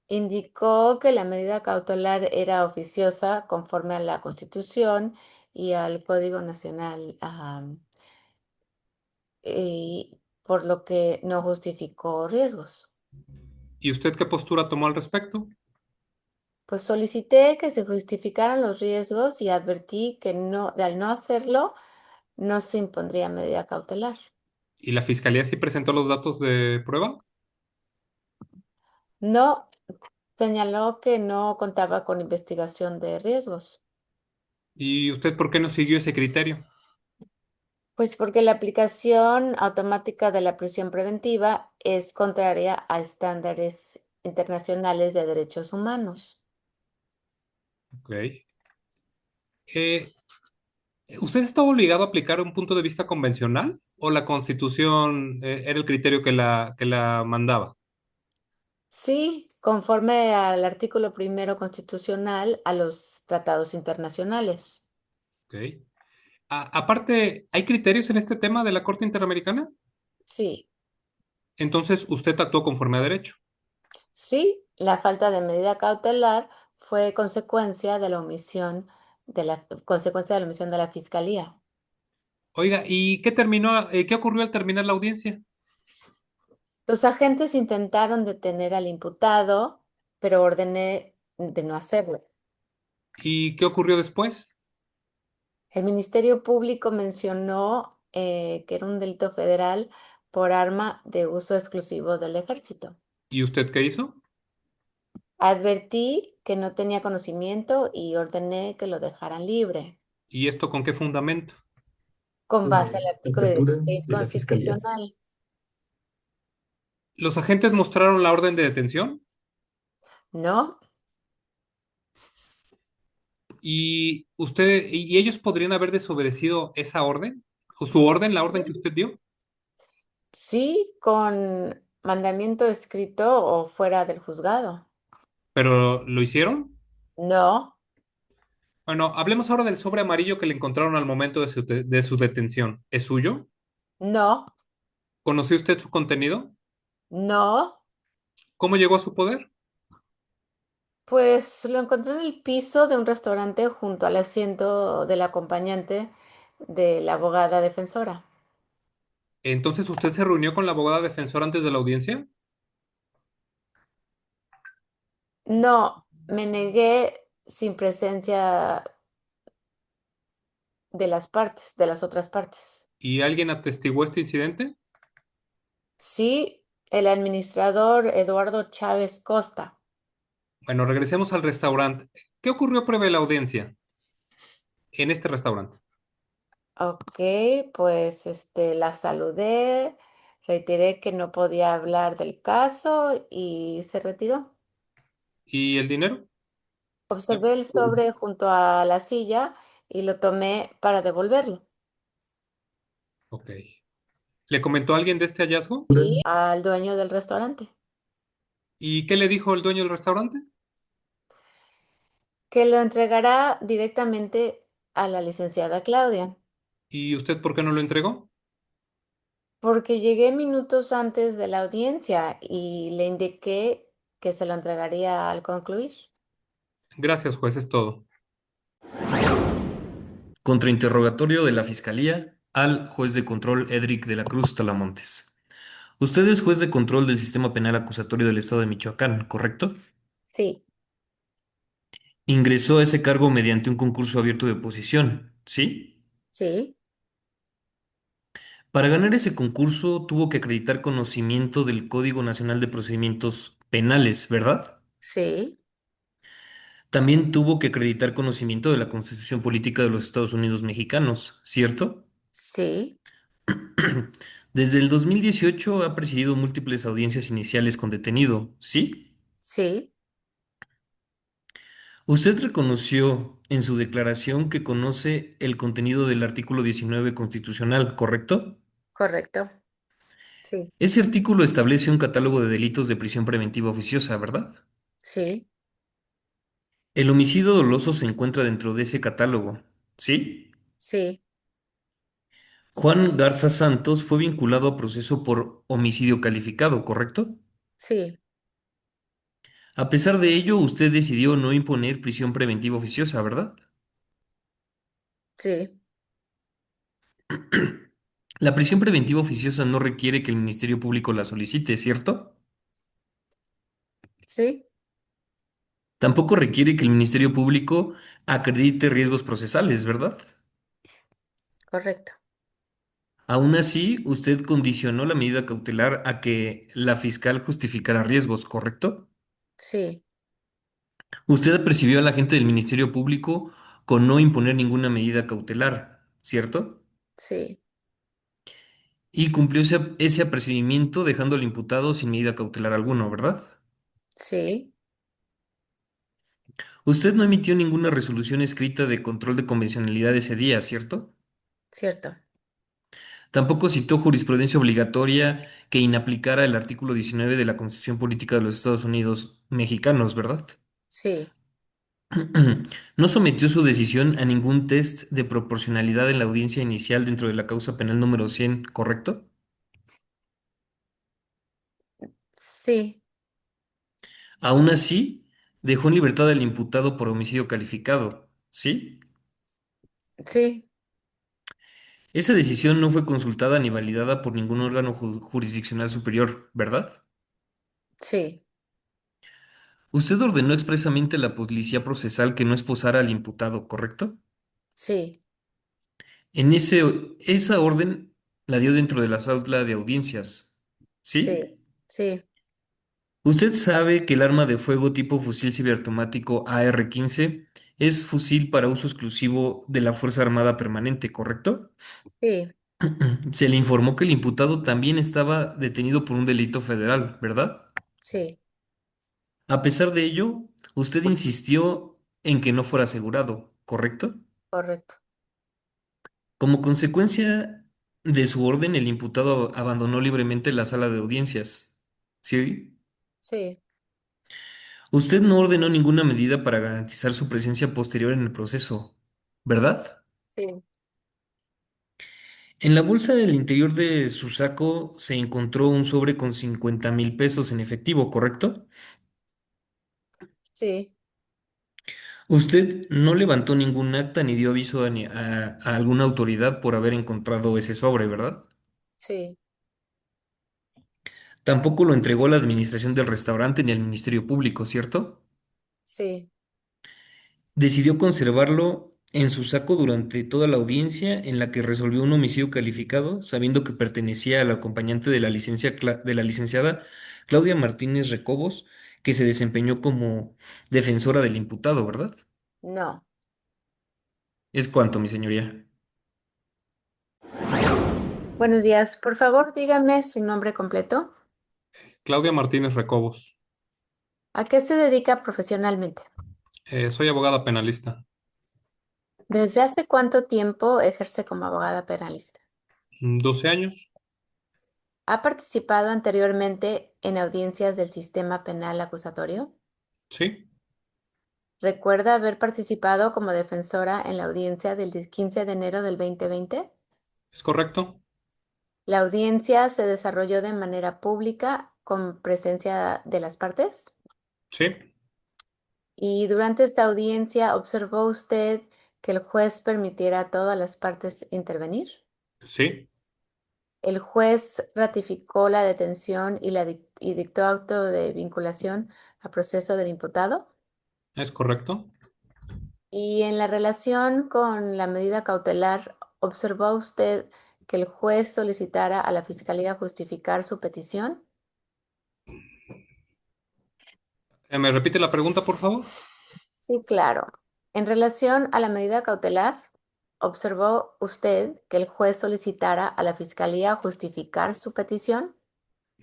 Indicó que la medida cautelar era oficiosa conforme a la Constitución y al Código Nacional, y por lo que no justificó riesgos. ¿Y usted qué postura tomó al respecto? Pues solicité que se justificaran los riesgos y advertí que no, de al no hacerlo, no se impondría medida cautelar. ¿Y la fiscalía sí presentó los datos de prueba? No, señaló que no contaba con investigación de riesgos. ¿Y usted por qué no siguió ese criterio? Pues porque la aplicación automática de la prisión preventiva es contraria a estándares internacionales de derechos humanos. Ok. Eh, ¿Usted estaba obligado a aplicar un punto de vista convencional o la Constitución era el criterio que la mandaba? Sí, conforme al artículo primero constitucional a los tratados internacionales. Ok. Aparte, ¿hay criterios en este tema de la Corte Interamericana? Sí, Entonces, usted actuó conforme a derecho. Sí, la falta de medida cautelar fue consecuencia de la omisión de la fiscalía. Oiga, ¿y qué ocurrió al terminar la audiencia? Los agentes intentaron detener al imputado, pero ordené de no hacerlo. ¿Y qué ocurrió después? El Ministerio Público mencionó que era un delito federal por arma de uso exclusivo del ejército. ¿Y usted qué hizo? Advertí que no tenía conocimiento y ordené que lo dejaran libre, ¿Y esto con qué fundamento? con base al La artículo apertura 16 de la fiscalía. constitucional. ¿Los agentes mostraron la orden de detención? No, ¿Y ellos podrían haber desobedecido esa orden? ¿O su orden, la orden que usted dio? sí, con mandamiento escrito o fuera del juzgado. ¿Pero lo hicieron? No, Bueno, hablemos ahora del sobre amarillo que le encontraron al momento de su detención. ¿Es suyo? no, ¿Conoció usted su contenido? no. ¿Cómo llegó a su poder? Pues lo encontré en el piso de un restaurante junto al asiento del acompañante de la abogada defensora. Entonces, ¿usted se reunió con la abogada defensora antes de la audiencia? No, me negué sin presencia de las partes, de las otras partes. ¿Y alguien atestiguó este incidente? Sí, el administrador Eduardo Chávez Costa. Bueno, regresemos al restaurante. ¿Qué ocurrió previo a la audiencia en este restaurante? Ok, pues la saludé, reiteré que no podía hablar del caso y se retiró. ¿Y el dinero? Observé el sobre junto a la silla y lo tomé para devolverlo. Ok. ¿Le comentó alguien de este hallazgo? Y al dueño del restaurante, ¿Y qué le dijo el dueño del restaurante? que lo entregará directamente a la licenciada Claudia, ¿Y usted por qué no lo entregó? porque llegué minutos antes de la audiencia y le indiqué que se lo entregaría al concluir. Gracias, juez, es todo. Contrainterrogatorio de la Fiscalía al juez de control Edric de la Cruz Talamontes. Usted es juez de control del sistema penal acusatorio del Estado de Michoacán, ¿correcto? Sí, Ingresó a ese cargo mediante un concurso abierto de oposición, ¿sí? sí, Para ganar ese concurso tuvo que acreditar conocimiento del Código Nacional de Procedimientos Penales, ¿verdad? sí, También tuvo que acreditar conocimiento de la Constitución Política de los Estados Unidos Mexicanos, ¿cierto? sí, Desde el 2018 ha presidido múltiples audiencias iniciales con detenido, ¿sí? sí, Usted reconoció en su declaración que conoce el contenido del artículo 19 constitucional, ¿correcto? correcto, sí, Ese artículo establece un catálogo de delitos de prisión preventiva oficiosa, ¿verdad? sí, El homicidio doloso se encuentra dentro de ese catálogo, ¿sí? sí, Juan Garza Santos fue vinculado a proceso por homicidio calificado, ¿correcto? sí, A pesar de ello, usted decidió no imponer prisión preventiva oficiosa, ¿verdad? sí, La prisión preventiva oficiosa no requiere que el Ministerio Público la solicite, ¿cierto? sí, Tampoco requiere que el Ministerio Público acredite riesgos procesales, ¿verdad? correcto, Aún así, usted condicionó la medida cautelar a que la fiscal justificara riesgos, ¿correcto? sí, Usted percibió al agente del Ministerio Público con no imponer ninguna medida cautelar, ¿cierto? sí, Y cumplió ese apercibimiento dejando al imputado sin medida cautelar alguna, ¿verdad? sí, Usted no emitió ninguna resolución escrita de control de convencionalidad ese día, ¿cierto? cierto, Tampoco citó jurisprudencia obligatoria que inaplicara el artículo 19 de la Constitución Política de los Estados Unidos Mexicanos, ¿verdad? sí, No sometió su decisión a ningún test de proporcionalidad en la audiencia inicial dentro de la causa penal número 100, ¿correcto? Sí, Aún así, dejó en libertad al imputado por homicidio calificado, ¿sí? sí, Esa decisión no fue consultada ni validada por ningún órgano jurisdiccional superior, ¿verdad? sí, Usted ordenó expresamente a la policía procesal que no esposara al imputado, ¿correcto? sí, Esa orden la dio dentro de la sala de audiencias, sí, ¿sí? sí, Usted sabe que el arma de fuego tipo fusil semiautomático AR-15 es fusil para uso exclusivo de la Fuerza Armada Permanente, ¿correcto? sí, Se le informó que el imputado también estaba detenido por un delito federal, ¿verdad? sí, A pesar de ello, usted insistió en que no fuera asegurado, ¿correcto? correcto. Como consecuencia de su orden, el imputado abandonó libremente la sala de audiencias. ¿Sí? Sí, Usted no ordenó ninguna medida para garantizar su presencia posterior en el proceso, ¿verdad? sí, En la bolsa del interior de su saco se encontró un sobre con 50,000 pesos en efectivo, ¿correcto? sí, Usted no levantó ningún acta ni dio aviso a alguna autoridad por haber encontrado ese sobre, ¿verdad? sí, Tampoco lo entregó a la administración del restaurante ni al Ministerio Público, ¿cierto? sí, Decidió conservarlo en su saco durante toda la audiencia en la que resolvió un homicidio calificado, sabiendo que pertenecía al acompañante de de la licenciada Claudia Martínez Recobos, que se desempeñó como defensora del imputado, ¿verdad? no. Es cuanto, mi señoría. Buenos días, por favor, dígame su nombre completo. Claudia Martínez Recobos. ¿A qué se dedica profesionalmente? Soy abogada penalista. ¿Desde hace cuánto tiempo ejerce como abogada penalista? 12 años. ¿Ha participado anteriormente en audiencias del sistema penal acusatorio? Sí, ¿Recuerda haber participado como defensora en la audiencia del 15 de enero del 2020? es correcto. ¿La audiencia se desarrolló de manera pública con presencia de las partes? Sí, Y durante esta audiencia, ¿observó usted que el juez permitiera a todas las partes intervenir? sí, El juez ratificó la detención y dictó auto de vinculación a proceso del imputado. es correcto. Y en la relación con la medida cautelar, ¿observó usted que el juez solicitara a la Fiscalía justificar su petición? ¿Me repite la pregunta, por favor? Sí, claro. En relación a la medida cautelar, ¿observó usted que el juez solicitara a la Fiscalía justificar su petición?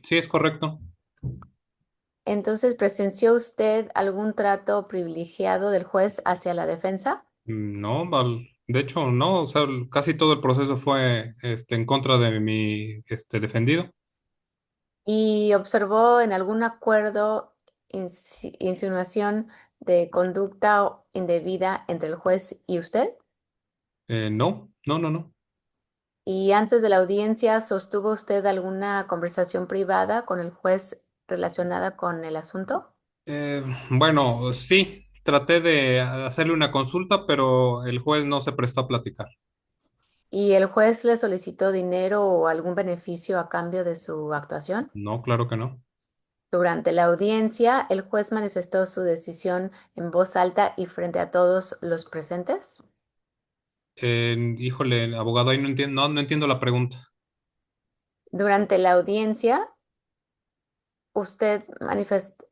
Sí, es correcto. Entonces, ¿presenció usted algún trato privilegiado del juez hacia la defensa? No, de hecho, no. O sea, casi todo el proceso fue en contra de mi defendido. ¿Y observó en algún acuerdo insinuación de conducta indebida entre el juez y usted? No, no, no, no. ¿Y antes de la audiencia sostuvo usted alguna conversación privada con el juez relacionada con el asunto? Bueno, sí, traté de hacerle una consulta, pero el juez no se prestó a platicar. ¿Y el juez le solicitó dinero o algún beneficio a cambio de su actuación? No, claro que no. Durante la audiencia, el juez manifestó su decisión en voz alta y frente a todos los presentes. Híjole, abogado, ahí no entiendo, no, no entiendo la pregunta. Durante la audiencia,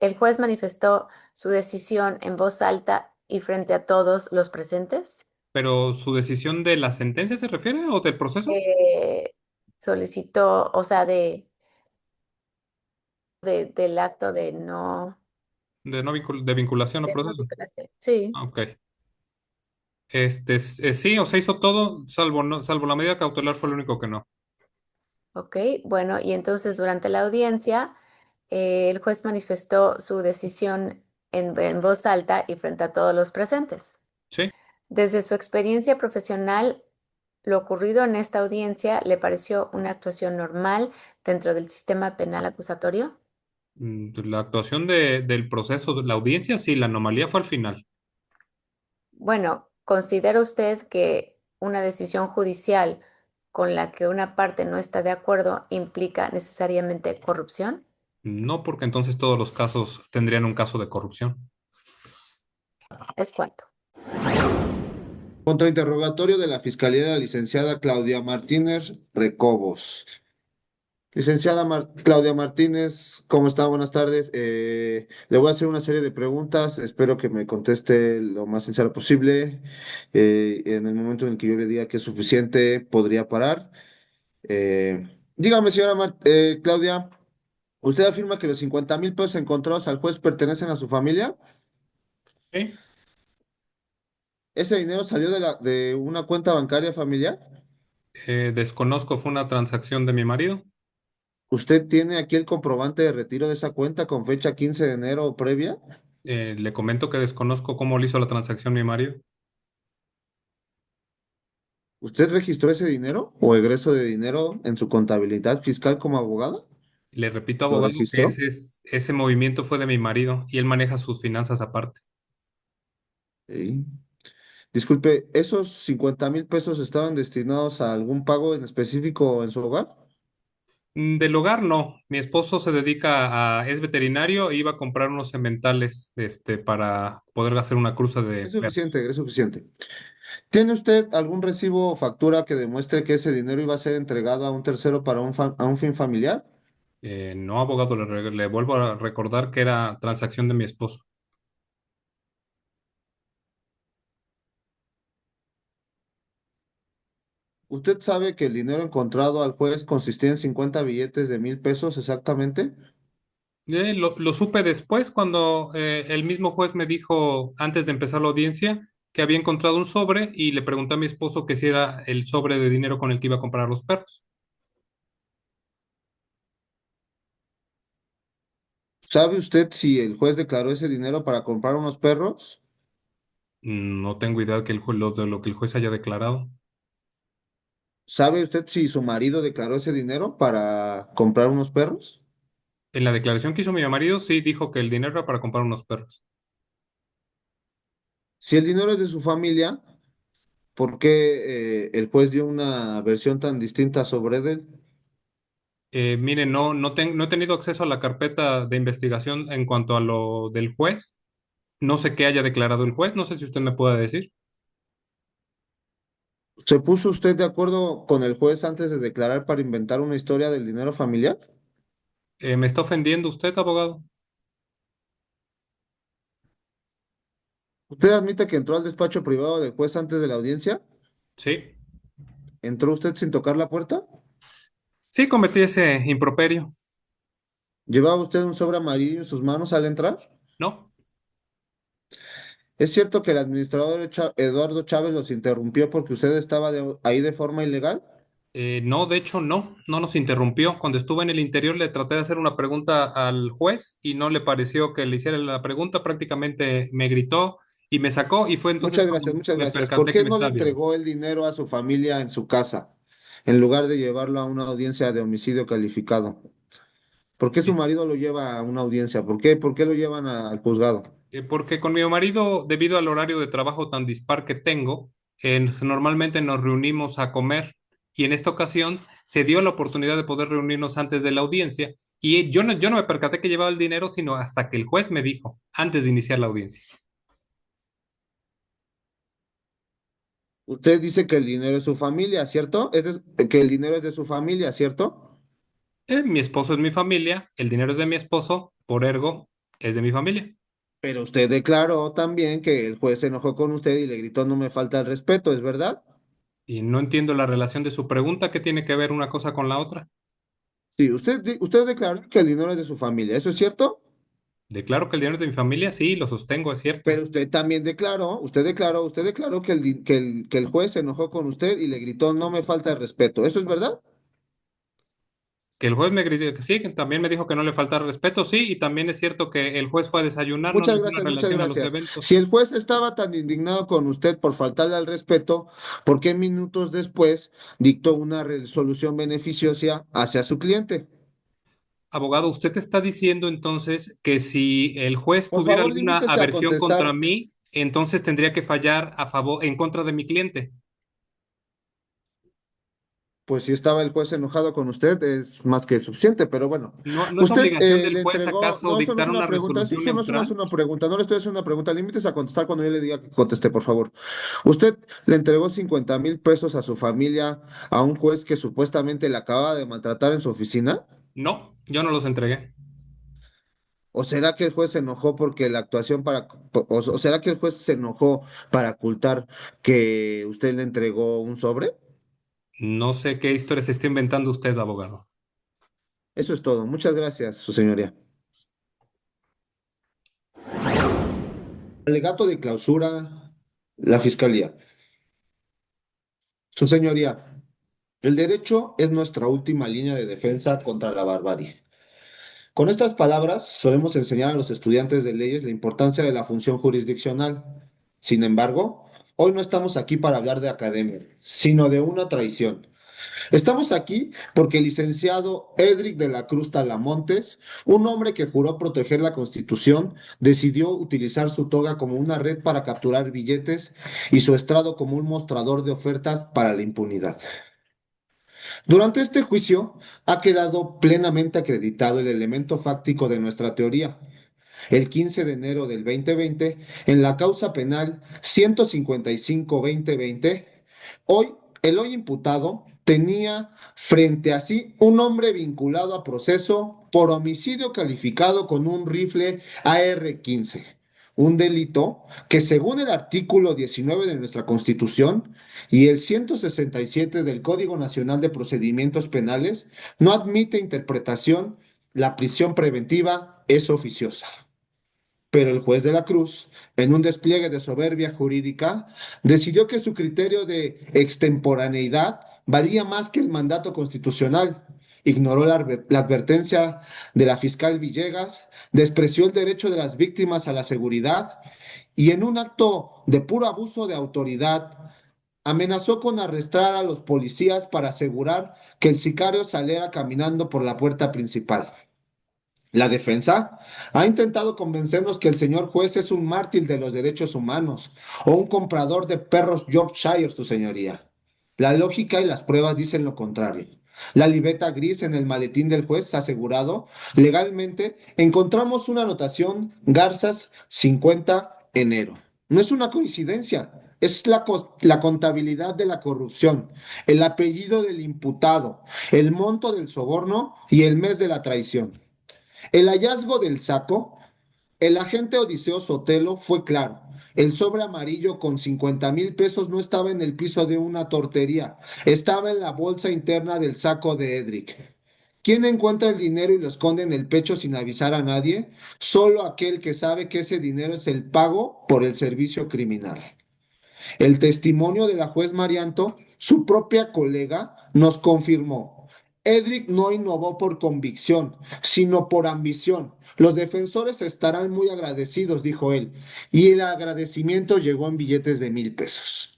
el juez manifestó su decisión en voz alta y frente a todos los presentes. ¿Pero su decisión de la sentencia se refiere o del proceso? Eh, Solicitó, o sea, del acto de no, De no de vinculación o de no proceso. vinculación. Sí, Ah, ok. Sí, o se hizo todo, salvo, no, salvo la medida cautelar fue lo único que no. ok. Bueno, y entonces durante la audiencia, el juez manifestó su decisión en voz alta y frente a todos los presentes. Sí, Desde su experiencia profesional, lo ocurrido en esta audiencia le pareció una actuación normal dentro del sistema penal acusatorio. La actuación del proceso, la audiencia, sí, la anomalía fue al final. Bueno, ¿considera usted que una decisión judicial con la que una parte no está de acuerdo implica necesariamente corrupción? No, porque entonces todos los casos tendrían un caso de corrupción. ¿Es cuánto? Contrainterrogatorio de la Fiscalía de la licenciada Claudia Martínez Recobos. Licenciada Claudia Martínez, ¿cómo está? Buenas tardes. Le voy a hacer una serie de preguntas. Espero que me conteste lo más sincero posible. En el momento en el que yo le diga que es suficiente, podría parar. Dígame, señora Claudia, ¿usted afirma que los 50,000 pesos encontrados al juez pertenecen a su familia? ¿Sí? ¿Ese dinero salió de una cuenta bancaria familiar? Desconozco, fue una transacción de mi marido. ¿Usted tiene aquí el comprobante de retiro de esa cuenta con fecha 15 de enero previa? Le comento que desconozco cómo le hizo la transacción mi marido. ¿Usted registró ese dinero o egreso de dinero en su contabilidad fiscal como abogada? Le repito, ¿Lo abogado, que registró? ese movimiento fue de mi marido y él maneja sus finanzas aparte. Sí. Disculpe, ¿esos 50,000 pesos estaban destinados a algún pago en específico en su hogar? Del hogar no. Mi esposo se dedica es veterinario e iba a comprar unos sementales, para poder hacer una cruza de Es perros. suficiente, es suficiente. ¿Tiene usted algún recibo o factura que demuestre que ese dinero iba a ser entregado a un tercero para a un fin familiar? No, abogado, le vuelvo a recordar que era transacción de mi esposo. ¿Usted sabe que el dinero encontrado al juez consistía en 50 billetes de 1,000 pesos exactamente? Lo supe después cuando el mismo juez me dijo, antes de empezar la audiencia, que había encontrado un sobre y le pregunté a mi esposo que si era el sobre de dinero con el que iba a comprar los perros. ¿Sabe usted si el juez declaró ese dinero para comprar unos perros? No tengo idea de lo que el juez haya declarado. ¿Sabe usted si su marido declaró ese dinero para comprar unos perros? En la declaración que hizo mi marido, sí dijo que el dinero era para comprar unos perros. Si el dinero es de su familia, ¿por qué el juez dio una versión tan distinta sobre él? Mire, no he tenido acceso a la carpeta de investigación en cuanto a lo del juez. No sé qué haya declarado el juez, no sé si usted me puede decir. ¿Se puso usted de acuerdo con el juez antes de declarar para inventar una historia del dinero familiar? ¿Me está ofendiendo usted, abogado? ¿Usted admite que entró al despacho privado del juez antes de la audiencia? Sí. ¿Entró usted sin tocar la puerta? Sí, cometí ese improperio. ¿Llevaba usted un sobre amarillo en sus manos al entrar? No. ¿Es cierto que el administrador Eduardo Chávez los interrumpió porque usted estaba ahí de forma ilegal? No, de hecho, no nos interrumpió. Cuando estuve en el interior le traté de hacer una pregunta al juez y no le pareció que le hiciera la pregunta, prácticamente me gritó y me sacó y fue entonces Muchas gracias, cuando muchas me gracias. ¿Por percaté que qué me no le estaba viendo. entregó el dinero a su familia en su casa en lugar de llevarlo a una audiencia de homicidio calificado? ¿Por qué su marido lo lleva a una audiencia? ¿Por qué lo llevan al juzgado? Porque con mi marido, debido al horario de trabajo tan dispar que tengo, normalmente nos reunimos a comer y en esta ocasión se dio la oportunidad de poder reunirnos antes de la audiencia y yo no me percaté que llevaba el dinero, sino hasta que el juez me dijo, antes de iniciar la audiencia. Usted dice que el dinero es su familia, ¿cierto? Que el dinero es de su familia, ¿cierto? Mi esposo es mi familia, el dinero es de mi esposo, por ergo es de mi familia. Pero usted declaró también que el juez se enojó con usted y le gritó no me falta el respeto, ¿es verdad? Y no entiendo la relación de su pregunta, ¿qué tiene que ver una cosa con la otra? Sí, usted declaró que el dinero es de su familia, ¿eso es cierto? Declaro que el dinero es de mi familia, sí, lo sostengo, es cierto. Pero usted también usted declaró que el juez se enojó con usted y le gritó no me falta el respeto, ¿eso es verdad? Que el juez me gritó que sí, que también me dijo que no le faltara respeto, sí, y también es cierto que el juez fue a desayunar, no Muchas ninguna gracias, muchas relación a los gracias. Si eventos. el juez estaba tan indignado con usted por faltarle al respeto, ¿por qué minutos después dictó una resolución beneficiosa hacia su cliente? Abogado, usted está diciendo entonces que si el juez Por tuviera favor, alguna limítese a aversión contra contestar. mí, entonces tendría que fallar a favor, en contra de mi cliente. Pues si estaba el juez enojado con usted, es más que suficiente, pero bueno. ¿No, no es Usted obligación del le juez entregó, acaso no, eso no es dictar una una pregunta, resolución eso no es neutral? una pregunta, no le estoy haciendo una pregunta, límítese a contestar cuando yo le diga que conteste, por favor. Usted le entregó 50,000 pesos a su familia a un juez que supuestamente le acaba de maltratar en su oficina. No, yo no los entregué. ¿O será que el juez se enojó porque la actuación o será que el juez se enojó para ocultar que usted le entregó un sobre? No sé qué historia se está inventando usted, abogado. Eso es todo. Muchas gracias, su señoría. Alegato de clausura, la fiscalía. Su señoría, el derecho es nuestra última línea de defensa contra la barbarie. Con estas palabras, solemos enseñar a los estudiantes de leyes la importancia de la función jurisdiccional. Sin embargo, hoy no estamos aquí para hablar de academia, sino de una traición. Estamos aquí porque el licenciado Edric de la Cruz Talamontes, un hombre que juró proteger la Constitución, decidió utilizar su toga como una red para capturar billetes y su estrado como un mostrador de ofertas para la impunidad. Durante este juicio ha quedado plenamente acreditado el elemento fáctico de nuestra teoría. El 15 de enero del 2020, en la causa penal 155-2020, el hoy imputado tenía frente a sí un hombre vinculado a proceso por homicidio calificado con un rifle AR-15, un delito que según el artículo 19 de nuestra Constitución y el 167 del Código Nacional de Procedimientos Penales no admite interpretación, la prisión preventiva es oficiosa. Pero el juez de la Cruz, en un despliegue de soberbia jurídica, decidió que su criterio de extemporaneidad valía más que el mandato constitucional. Ignoró la advertencia de la fiscal Villegas, despreció el derecho de las víctimas a la seguridad y en un acto de puro abuso de autoridad, amenazó con arrestar a los policías para asegurar que el sicario saliera caminando por la puerta principal. La defensa ha intentado convencernos que el señor juez es un mártir de los derechos humanos o un comprador de perros Yorkshire, su señoría. La lógica y las pruebas dicen lo contrario. La libreta gris en el maletín del juez ha asegurado legalmente encontramos una anotación Garzas 50 enero. No es una coincidencia, es la contabilidad de la corrupción, el apellido del imputado, el monto del soborno y el mes de la traición. El hallazgo del saco, el agente Odiseo Sotelo fue claro. El sobre amarillo con 50,000 pesos no estaba en el piso de una tortería, estaba en la bolsa interna del saco de Edric. ¿Quién encuentra el dinero y lo esconde en el pecho sin avisar a nadie? Solo aquel que sabe que ese dinero es el pago por el servicio criminal. El testimonio de la juez Marianto, su propia colega, nos confirmó. Edric no innovó por convicción, sino por ambición. Los defensores estarán muy agradecidos, dijo él, y el agradecimiento llegó en billetes de 1,000 pesos.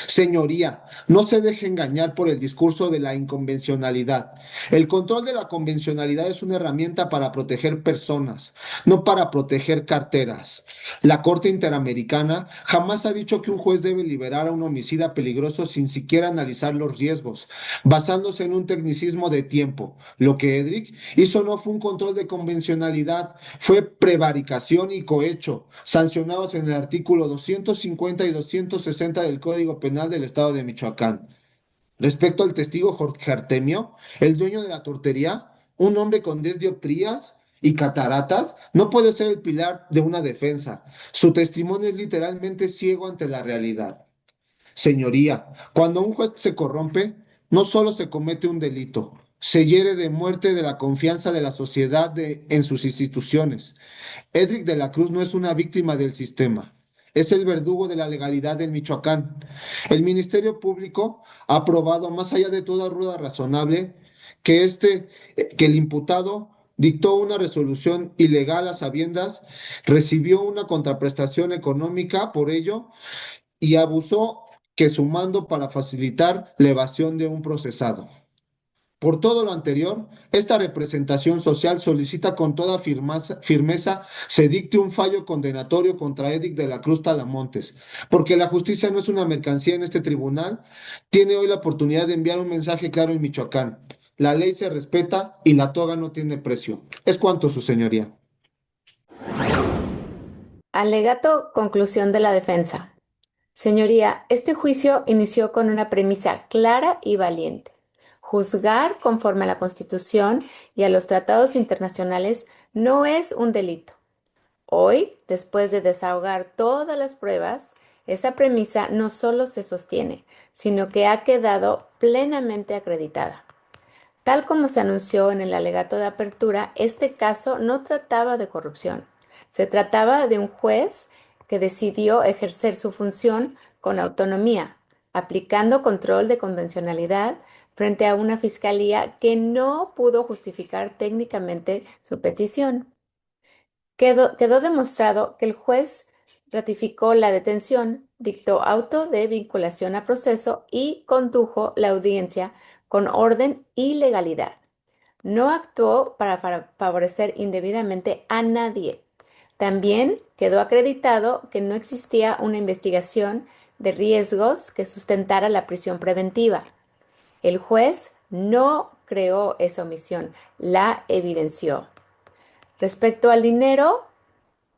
Señoría, no se deje engañar por el discurso de la inconvencionalidad. El control de la convencionalidad es una herramienta para proteger personas, no para proteger carteras. La Corte Interamericana jamás ha dicho que un juez debe liberar a un homicida peligroso sin siquiera analizar los riesgos, basándose en un tecnicismo de tiempo. Lo que Edric hizo no fue un control de convencionalidad, fue prevaricación y cohecho, sancionados en el artículo 250 y 260 del Código Penal del Estado de Michoacán. Respecto al testigo Jorge Artemio, el dueño de la tortería, un hombre con 10 dioptrías y cataratas, no puede ser el pilar de una defensa. Su testimonio es literalmente ciego ante la realidad. Señoría, cuando un juez se corrompe, no solo se comete un delito, se hiere de muerte de la confianza de la sociedad en sus instituciones. Edric de la Cruz no es una víctima del sistema, es el verdugo de la legalidad en Michoacán. El Ministerio Público ha probado, más allá de toda duda razonable, que el imputado dictó una resolución ilegal a sabiendas, recibió una contraprestación económica por ello y abusó que sumando para facilitar la evasión de un procesado. Por todo lo anterior, esta representación social solicita con toda firmeza se dicte un fallo condenatorio contra Edic de la Cruz Talamontes, porque la justicia no es una mercancía en este tribunal, tiene hoy la oportunidad de enviar un mensaje claro en Michoacán. La ley se respeta y la toga no tiene precio. Es cuanto, su señoría. Alegato conclusión de la defensa. Señoría, este juicio inició con una premisa clara y valiente. Juzgar conforme a la Constitución y a los tratados internacionales no es un delito. Hoy, después de desahogar todas las pruebas, esa premisa no solo se sostiene, sino que ha quedado plenamente acreditada. Tal como se anunció en el alegato de apertura, este caso no trataba de corrupción. Se trataba de un juez que decidió ejercer su función con autonomía, aplicando control de convencionalidad frente a una fiscalía que no pudo justificar técnicamente su petición. Quedó demostrado que el juez ratificó la detención, dictó auto de vinculación a proceso y condujo la audiencia con orden y legalidad. No actuó para favorecer indebidamente a nadie. También quedó acreditado que no existía una investigación de riesgos que sustentara la prisión preventiva. El juez no creó esa omisión, la evidenció. Respecto al dinero,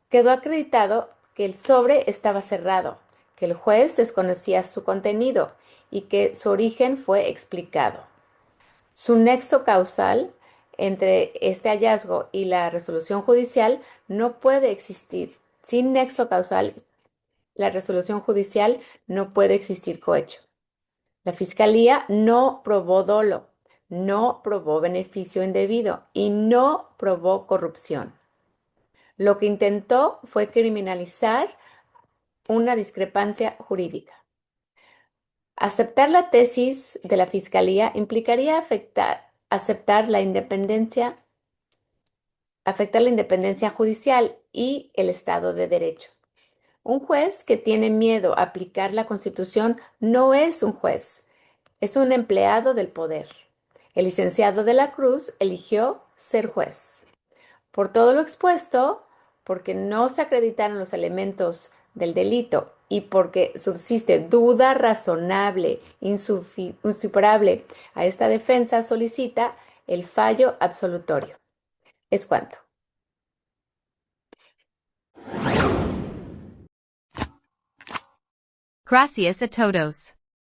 quedó acreditado que el sobre estaba cerrado, que el juez desconocía su contenido y que su origen fue explicado. Su nexo causal entre este hallazgo y la resolución judicial no puede existir. Sin nexo causal, la resolución judicial no puede existir cohecho. La fiscalía no probó dolo, no probó beneficio indebido y no probó corrupción. Lo que intentó fue criminalizar una discrepancia jurídica. Aceptar la tesis de la Fiscalía implicaría afectar la independencia judicial y el Estado de Derecho. Un juez que tiene miedo a aplicar la Constitución no es un juez, es un empleado del poder. El licenciado de la Cruz eligió ser juez. Por todo lo expuesto, porque no se acreditaron los elementos del delito y porque subsiste duda razonable, insuperable a esta defensa, solicita el fallo absolutorio. Es cuanto. Gracias a todos.